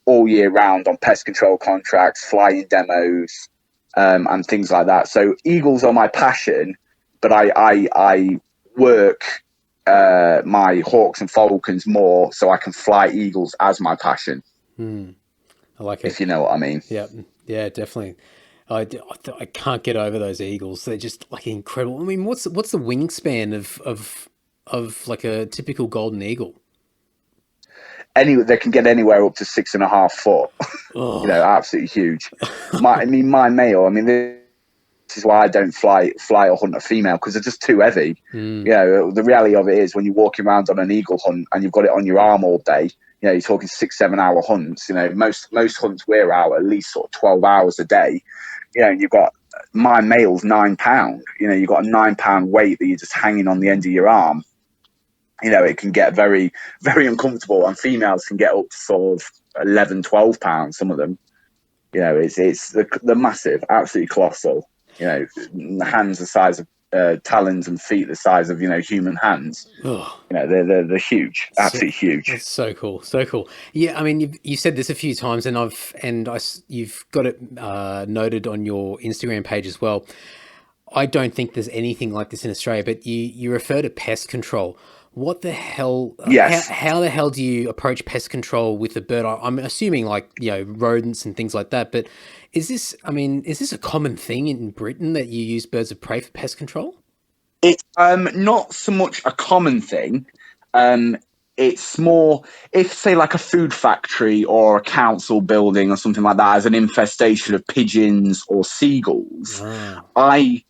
all year round on pest control contracts, flying demos, and things like that. So eagles are my passion, but I work my hawks and falcons more so I can fly eagles as my passion. I like it. If you know what I mean. Yeah, definitely. I can't get over those eagles. They're just like incredible. I mean, what's the wingspan of like a typical golden eagle? They can get anywhere up to 6.5 foot. Oh. Absolutely huge. My male. This is why I don't fly or hunt a female, because they're just too heavy. The reality of it is, when you're walking around on an eagle hunt and you've got it on your arm all day, you're talking 6-7 hour hunts. Most hunts we're out at least sort of 12 hours a day. You've got, my male's 9 pound. You've got a 9 pound weight that you're just hanging on the end of your arm. It can get very, very uncomfortable, and females can get up to sort of 11, 12 pounds, some of them. It's the massive, absolutely colossal. The hands the size of talons, and feet the size of human hands. They're huge, absolutely huge. It's so cool, so cool. Yeah, I mean, you said this a few times, and you've got it noted on your Instagram page as well. I don't think there's anything like this in Australia, but you refer to pest control. What the hell? Yes. How the hell do you approach pest control with a bird? I'm assuming like rodents and things like that. But is this a common thing in Britain that you use birds of prey for pest control? It's not so much a common thing. It's more if, say, like a food factory or a council building or something like that has an infestation of pigeons or seagulls. I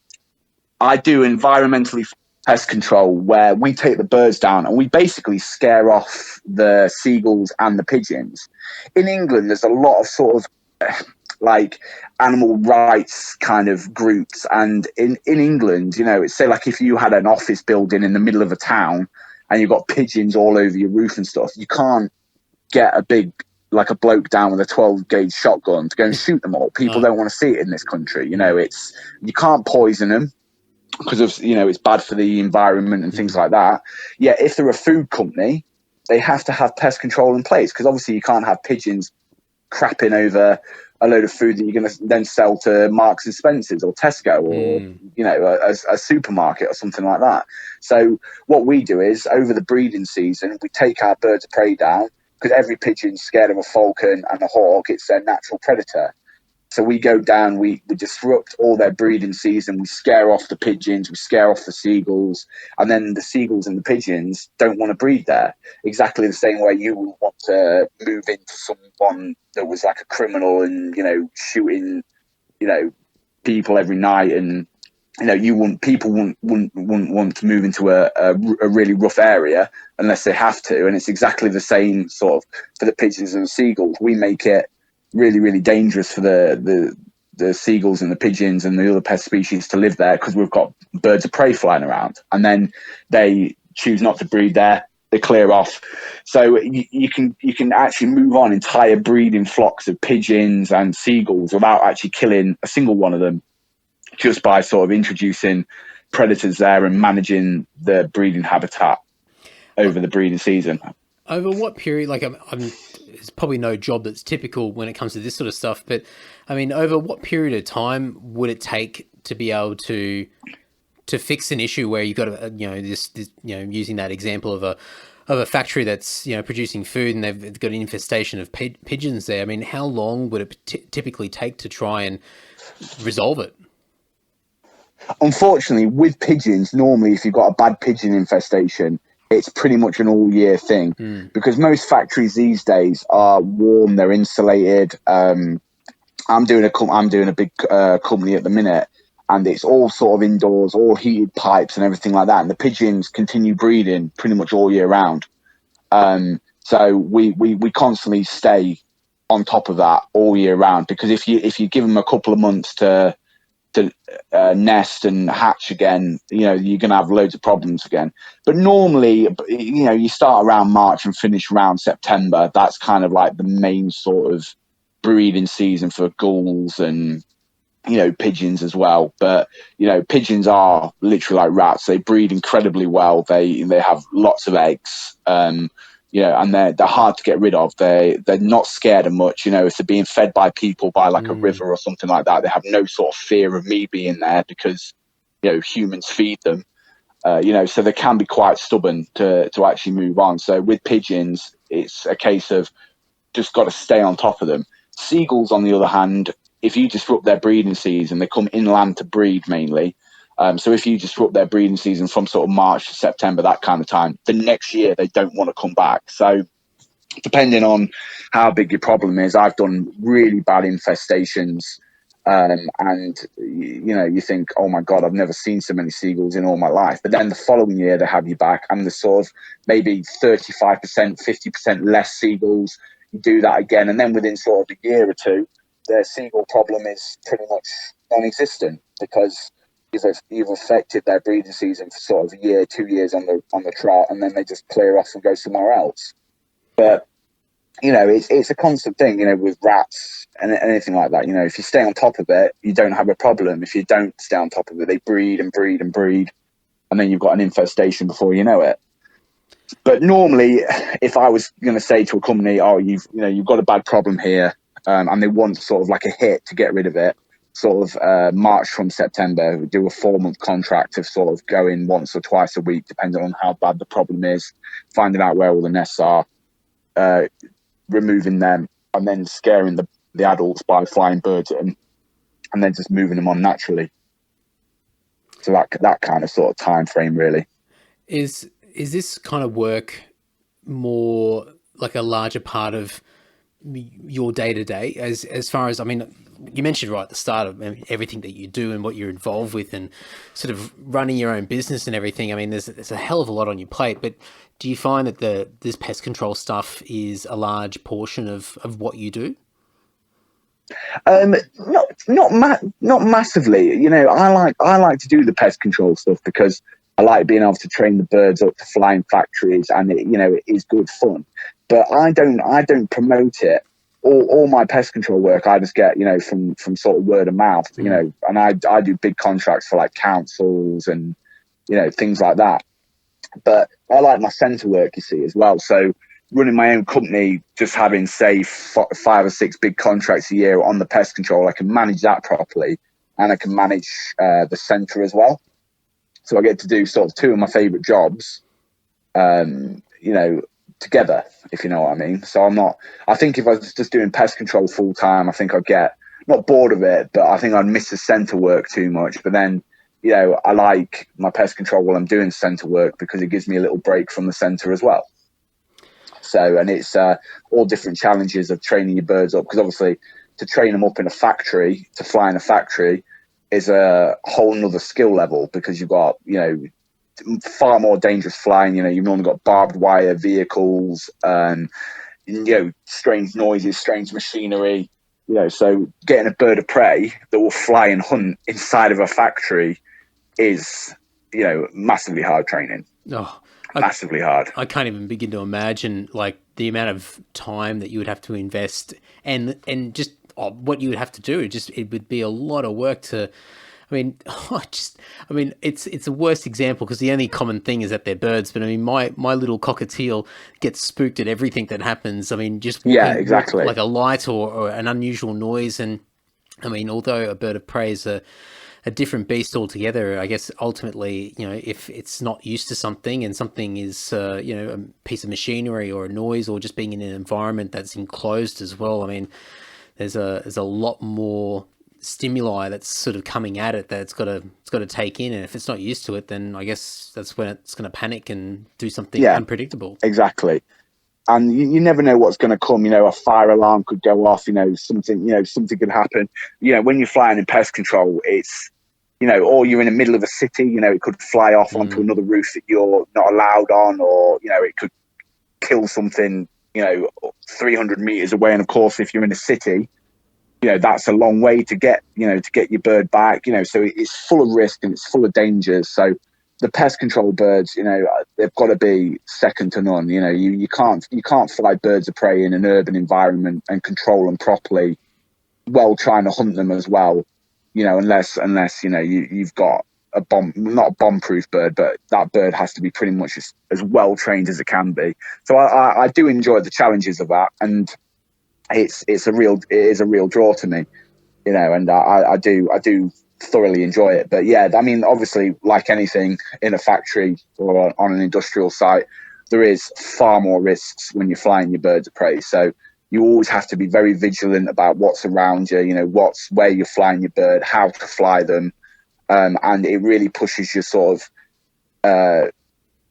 do environmentally pest control, where we take the birds down and we basically scare off the seagulls and the pigeons. In England, there's a lot of sort of like animal rights kind of groups, and in England, it's, say, like if you had an office building in the middle of a town and you've got pigeons all over your roof and stuff, you can't get a bloke down with a 12 gauge shotgun to go and shoot them all. People don't want to see it in this country. You can't poison them, because of it's bad for the environment and things like that. Yeah, if they're a food company, they have to have pest control in place, because obviously you can't have pigeons crapping over a load of food that you're going to then sell to Marks and Spencer's or Tesco or a supermarket or something like that. So what we do is, over the breeding season, we take our birds of prey down, because every pigeon's scared of a falcon and a hawk. It's their natural predator. So we go down, we disrupt all their breeding season, we scare off the pigeons, we scare off the seagulls, and then the seagulls and the pigeons don't want to breed there. Exactly the same way you would want to move into someone that was like a criminal and, shooting, people every night, and people wouldn't want to move into a really rough area unless they have to. And it's exactly the same sort of for the pigeons and the seagulls. We make it really, really dangerous for the seagulls and the pigeons and the other pest species to live there, because we've got birds of prey flying around, and then they choose not to breed there. They clear off. So you can actually move on entire breeding flocks of pigeons and seagulls without actually killing a single one of them, just by sort of introducing predators there and managing the breeding habitat over the breeding season. Over what period, there's probably no job that's typical when it comes to this sort of stuff, but I mean, over what period of time would it take to be able to fix an issue where you've got this using that example of a factory that's producing food and they've got an infestation of pigeons there? I mean, how long would it typically take to try and resolve it? Unfortunately, with pigeons, normally if you've got a bad pigeon infestation, it's pretty much an all year thing, because most factories these days are warm, they're insulated. I'm doing a big company at the minute, and it's all sort of indoors, all heated pipes and everything like that. And the pigeons continue breeding pretty much all year round. So we constantly stay on top of that all year round, because if you give them a couple of months to nest and hatch again, you're going to have loads of problems again. But normally, you start around March and finish around September. That's kind of like the main sort of breeding season for gulls and pigeons as well. But pigeons are literally like rats. They breed incredibly well. They have lots of eggs. And they're hard to get rid of. They're not scared of much. If they're being fed by people by like a river or something like that, they have no sort of fear of me being there, because humans feed them. So they can be quite stubborn to actually move on. So with pigeons, it's a case of just got to stay on top of them. Seagulls, on the other hand, if you disrupt their breeding season, they come inland to breed mainly. So if you disrupt their breeding season from sort of March to September, that kind of time, the next year they don't want to come back. So depending on how big your problem is, I've done really bad infestations. And you think, oh my God, I've never seen so many seagulls in all my life. But then the following year they have you back, and there's sort of maybe 35%, 50% less seagulls. You do that again, and then within sort of a year or two, the seagull problem is pretty much non-existent, because you've affected their breeding season for sort of a year, 2 years on the trot, and then they just clear off and go somewhere else. But it's a constant thing, with rats and anything like that. If you stay on top of it, you don't have a problem. If you don't stay on top of it, they breed and breed and breed, and then you've got an infestation before you know it. But normally, if I was going to say to a company, oh, you've got a bad problem here, and they want sort of like a hit to get rid of it, sort of March from September, we do a 4-month contract of sort of going once or twice a week, depending on how bad the problem is, finding out where all the nests are, removing them, and then scaring the adults by flying birds at them, and then just moving them on naturally. So that kind of sort of time frame, really. Is this kind of work more like a larger part of your day to day, as far as, I mean, you mentioned right at the start of everything that you do and what you're involved with and sort of running your own business and everything. I mean, there's a hell of a lot on your plate, but do you find that this pest control stuff is a large portion of what you do? Not massively. I like to do the pest control stuff because I like being able to train the birds up to fly in factories, and it is good fun. But I don't promote it. All my pest control work I just get from sort of word of mouth, and I do big contracts for like councils and things like that. But I like my centre work, you see, as well. So running my own company, just having say 5 or 6 big contracts a year on the pest control, I can manage that properly, and I can manage the centre as well. So I get to do sort of 2 of my favourite jobs, together, if you know what I mean. So I think if I was just doing pest control full time, I think I'd get not bored of it, but I think I'd miss the centre work too much. But then, you know, I like my pest control while I'm doing centre work because it gives me a little break from the centre as well. So, and it's all different challenges of training your birds up, because obviously to train them up in a factory, to fly in a factory, is a whole nother skill level, because you've got, you know, far more dangerous flying. You know, you've normally got barbed wire vehicles, you know, strange noises, strange machinery. You know, so getting a bird of prey that will fly and hunt inside of a factory is, you know, massively hard training. Oh, massively hard. I can't even begin to imagine like the amount of time that you would have to invest, and just what you would have to do. It would be a lot of work to. I mean, it's the worst example, because the only common thing is that they're birds. But I mean, my little cockatiel gets spooked at everything that happens. I mean, just exactly, like a light or an unusual noise. And I mean, although a bird of prey is a different beast altogether, I guess ultimately, you know, if it's not used to something, and something is, you know, a piece of machinery or a noise, or just being in an environment that's enclosed as well. I mean, there's a lot more stimuli that's sort of coming at it that it's got to take in, and if it's not used to it, then I guess that's when it's going to panic and do something unpredictable. Exactly. And you never know what's going to come. You know, a fire alarm could go off. You know, something could happen. You know, when you're flying in pest control, it's, you know, or you're in the middle of a city. You know, it could fly off onto another roof that you're not allowed on, or, you know, it could kill something, you know, 300 meters away. And of course, if you're in a city, you know, that's a long way to get your bird back, you know, so it's full of risk and it's full of dangers. So the pest control birds, you know, they've got to be second to none. You know, you can't fly birds of prey in an urban environment and control them properly while trying to hunt them as well, you know, unless, you know, you've got not a bomb-proof bird, but that bird has to be pretty much as well trained as it can be. So I do enjoy the challenges of that, and it is a real draw to me, you know, and I do thoroughly enjoy it. But yeah, I mean, obviously, like anything in a factory or on an industrial site, there is far more risks when you're flying your birds of prey. So you always have to be very vigilant about what's around you, you know, where you're flying your bird, how to fly them, and it really pushes your sort of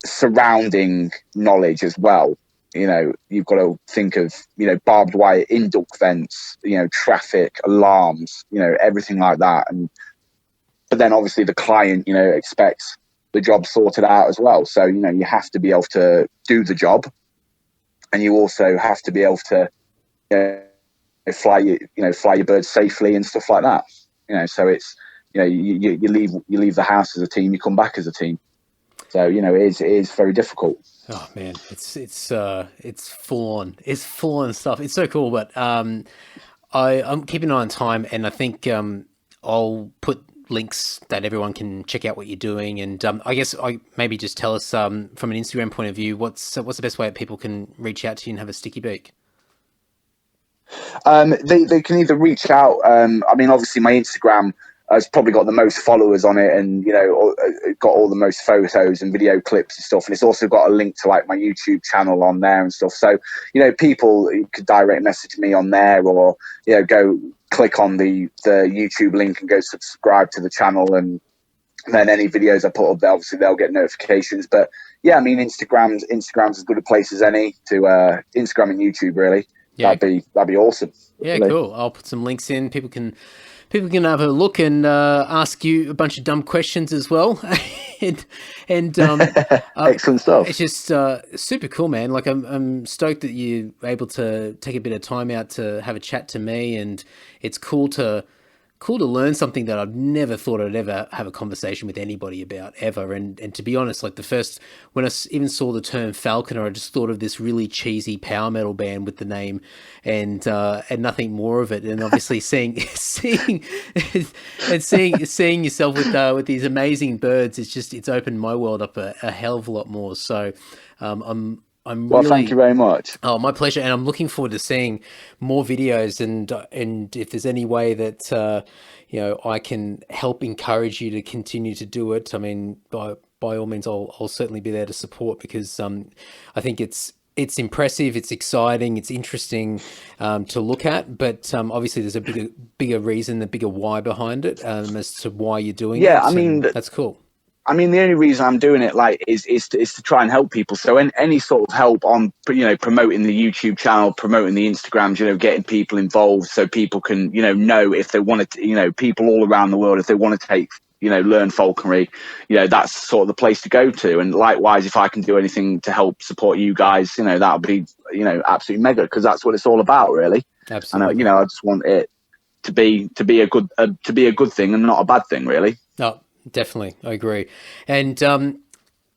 surrounding knowledge as well. You know, you've got to think of, you know, barbed wire induct vents, you know, traffic, alarms, you know, everything like that. But then obviously the client, you know, expects the job sorted out as well. So, you know, you have to be able to do the job, and you also have to be able to, fly your birds safely and stuff like that. You know, so it's, you know, you leave the house as a team, you come back as a team. So, you know, it is very difficult. Oh man, it's full on. It's full on stuff. It's so cool. But I'm keeping an eye on time, and I think I'll put links that everyone can check out what you're doing. And I guess maybe just tell us from an Instagram point of view, what's the best way that people can reach out to you and have a sticky beak? They can either reach out. I mean, obviously my Instagram has probably got the most followers on it, and, you know, got all the most photos and video clips and stuff. And it's also got a link to like my YouTube channel on there and stuff. So, you know, people could direct message me on there, or, you know, go click on the YouTube link and go subscribe to the channel. And then any videos I put up there, obviously they'll get notifications. But yeah, I mean, Instagram's as good a place as any to Instagram and YouTube, really. Yeah. That'd be awesome. Yeah, really. Cool. I'll put some links in. People can have a look and ask you a bunch of dumb questions as well. and excellent stuff. It's just super cool, man. Like I'm stoked that you're able to take a bit of time out to have a chat to me, and it's cool to learn something that I've never thought I'd ever have a conversation with anybody about ever. And to be honest, like when I even saw the term Falconer, I just thought of this really cheesy power metal band with the name, and nothing more of it. And obviously seeing yourself with these amazing birds, it's opened my world up a hell of a lot more. So I'm really, thank you very much. Oh, my pleasure. And I'm looking forward to seeing more videos, and if there's any way that, you know, I can help encourage you to continue to do it, I mean, by all means, I'll certainly be there to support, because I think it's It's impressive, it's exciting, it's interesting to look at, but obviously there's a bigger reason, a bigger why behind it as to why you're doing it. I mean, that's cool. I mean, the only reason I'm doing it is to try and help people. So any sort of help on, promoting the YouTube channel, promoting the Instagrams, getting people involved so people can, know if they want to, people all around the world, if they want to take, learn falconry, that's sort of the place to go to. And likewise, if I can do anything to help support you guys, that'll be, absolutely mega, because that's what it's all about, really. Absolutely. And, I just want it to be a good thing and not a bad thing, really. No. Definitely, I agree. And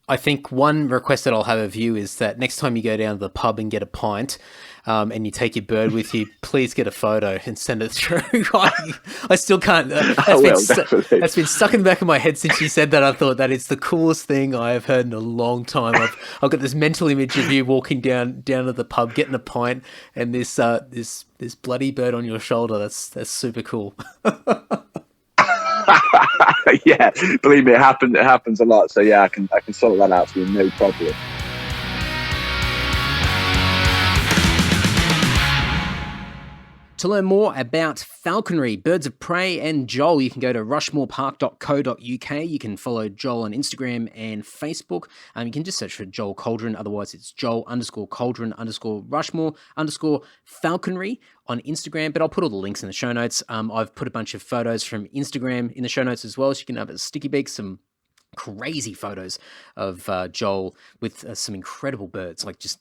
I think one request that I'll have of you is that next time you go down to the pub and get a pint and you take your bird with you, please get a photo and send it through. I still can't. That's been stuck in the back of my head since you said that. I thought that it's the coolest thing I have heard in a long time. I've got this mental image of you walking down to the pub, getting a pint, and this bloody bird on your shoulder. That's super cool. Yeah, believe me, it happens a lot. So yeah, I can sort that out for you, no problem. To learn more about falconry, birds of prey, and Joel, you can go to rushmorepark.co.uk. You can follow Joel on Instagram and Facebook. You can just search for Joel Coldron. Otherwise, it's Joel_Coldron_Rushmore_falconry on Instagram. But I'll put all the links in the show notes. I've put a bunch of photos from Instagram in the show notes as well, so you can have a sticky beak, some crazy photos of Joel with some incredible birds, like just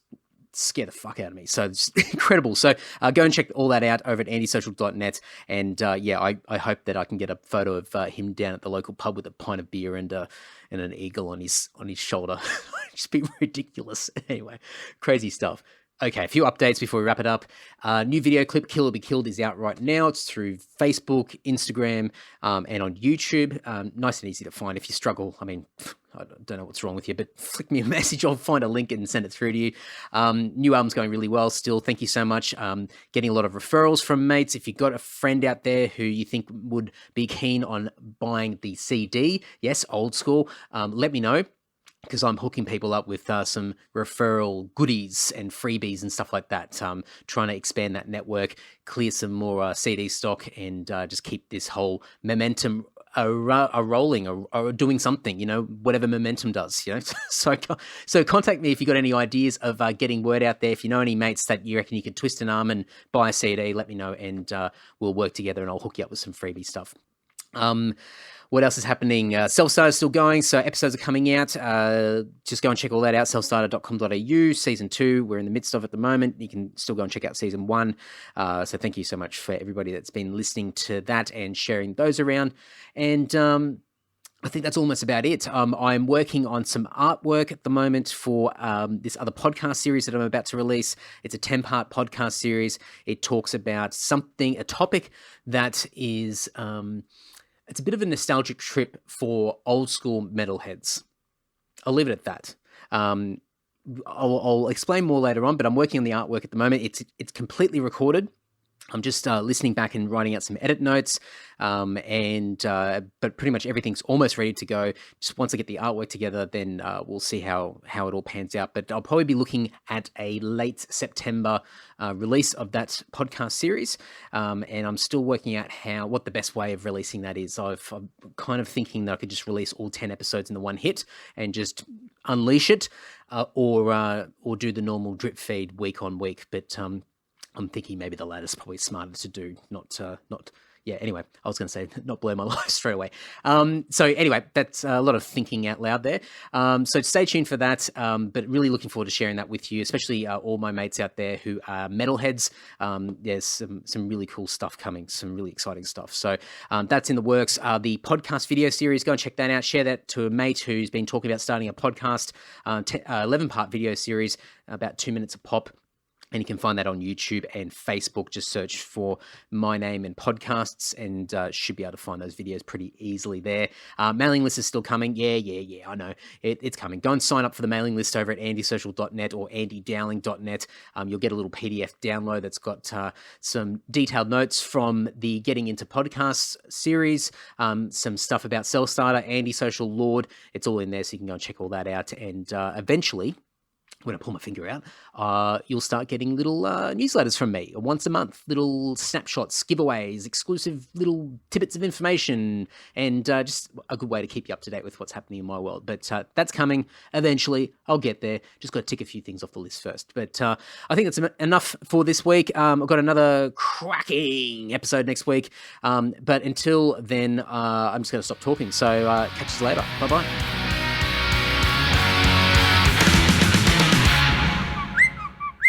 scare the fuck out of me. So it's incredible. So go and check all that out over at andysocial.net. And I hope that I can get a photo of him down at the local pub with a pint of beer and an eagle on his shoulder. Just be ridiculous. Anyway, crazy stuff. Okay, a few updates before we wrap it up. New video clip, Kill or Be Killed, is out right now. It's through Facebook, Instagram, and on YouTube. Nice and easy to find if you struggle. I mean, I don't know what's wrong with you, but flick me a message. I'll find a link and send it through to you. New album's going really well still. Thank you so much. Getting a lot of referrals from mates. If you've got a friend out there who you think would be keen on buying the CD, yes, old school, let me know, because I'm hooking people up with some referral goodies and freebies and stuff like that. Trying to expand that network, clear some more CD stock, and just keep this whole momentum rolling or doing something, whatever momentum does, So contact me if you've got any ideas of getting word out there. If you know any mates that you reckon you could twist an arm and buy a CD, let me know, and we'll work together and I'll hook you up with some freebie stuff. What else is happening? Self-Starter is still going, so episodes are coming out. Just go and check all that out, selfstarter.com.au. Season 2, we're in the midst of at the moment. You can still go and check out Season 1. So thank you so much for everybody that's been listening to that and sharing those around. And I think that's almost about it. I'm working on some artwork at the moment for this other podcast series that I'm about to release. It's a 10-part podcast series. It talks about a topic that is... it's a bit of a nostalgic trip for old school metalheads. I'll leave it at that. I'll explain more later on, but I'm working on the artwork at the moment. It's completely recorded. I'm just listening back and writing out some edit notes, but pretty much everything's almost ready to go. Just once I get the artwork together, then we'll see how it all pans out. But I'll probably be looking at a late September release of that podcast series, and I'm still working out what the best way of releasing that is. I'm kind of thinking that I could just release all 10 episodes in the one hit and just unleash it, or do the normal drip feed week on week. But I'm thinking maybe the latter's probably smarter to do, anyway, I was going to say not blow my life straight away. So anyway, that's a lot of thinking out loud there. So stay tuned for that, but really looking forward to sharing that with you, especially all my mates out there who are metalheads. There's some really cool stuff coming, some really exciting stuff. So that's in the works. The podcast video series, go and check that out. Share that to a mate who's been talking about starting a podcast, 11-part video series, about 2 minutes a pop. And you can find that on YouTube and Facebook. Just search for my name and podcasts, and should be able to find those videos pretty easily there. Mailing list is still coming. Yeah, I know. It's coming. Go and sign up for the mailing list over at andysocial.net or andydowling.net. You'll get a little PDF download that's got some detailed notes from the Getting Into Podcasts series, some stuff about Self-Starter, Andy Social Lord. It's all in there, so you can go and check all that out. And eventually... when I pull my finger out, you'll start getting little newsletters from me once a month, little snapshots, giveaways, exclusive little tidbits of information, and just a good way to keep you up to date with what's happening in my world. But that's coming eventually. I'll get there. Just got to tick a few things off the list first. But I think that's enough for this week. I've got another cracking episode next week. But until then, I'm just going to stop talking. So catch you later. Bye-bye.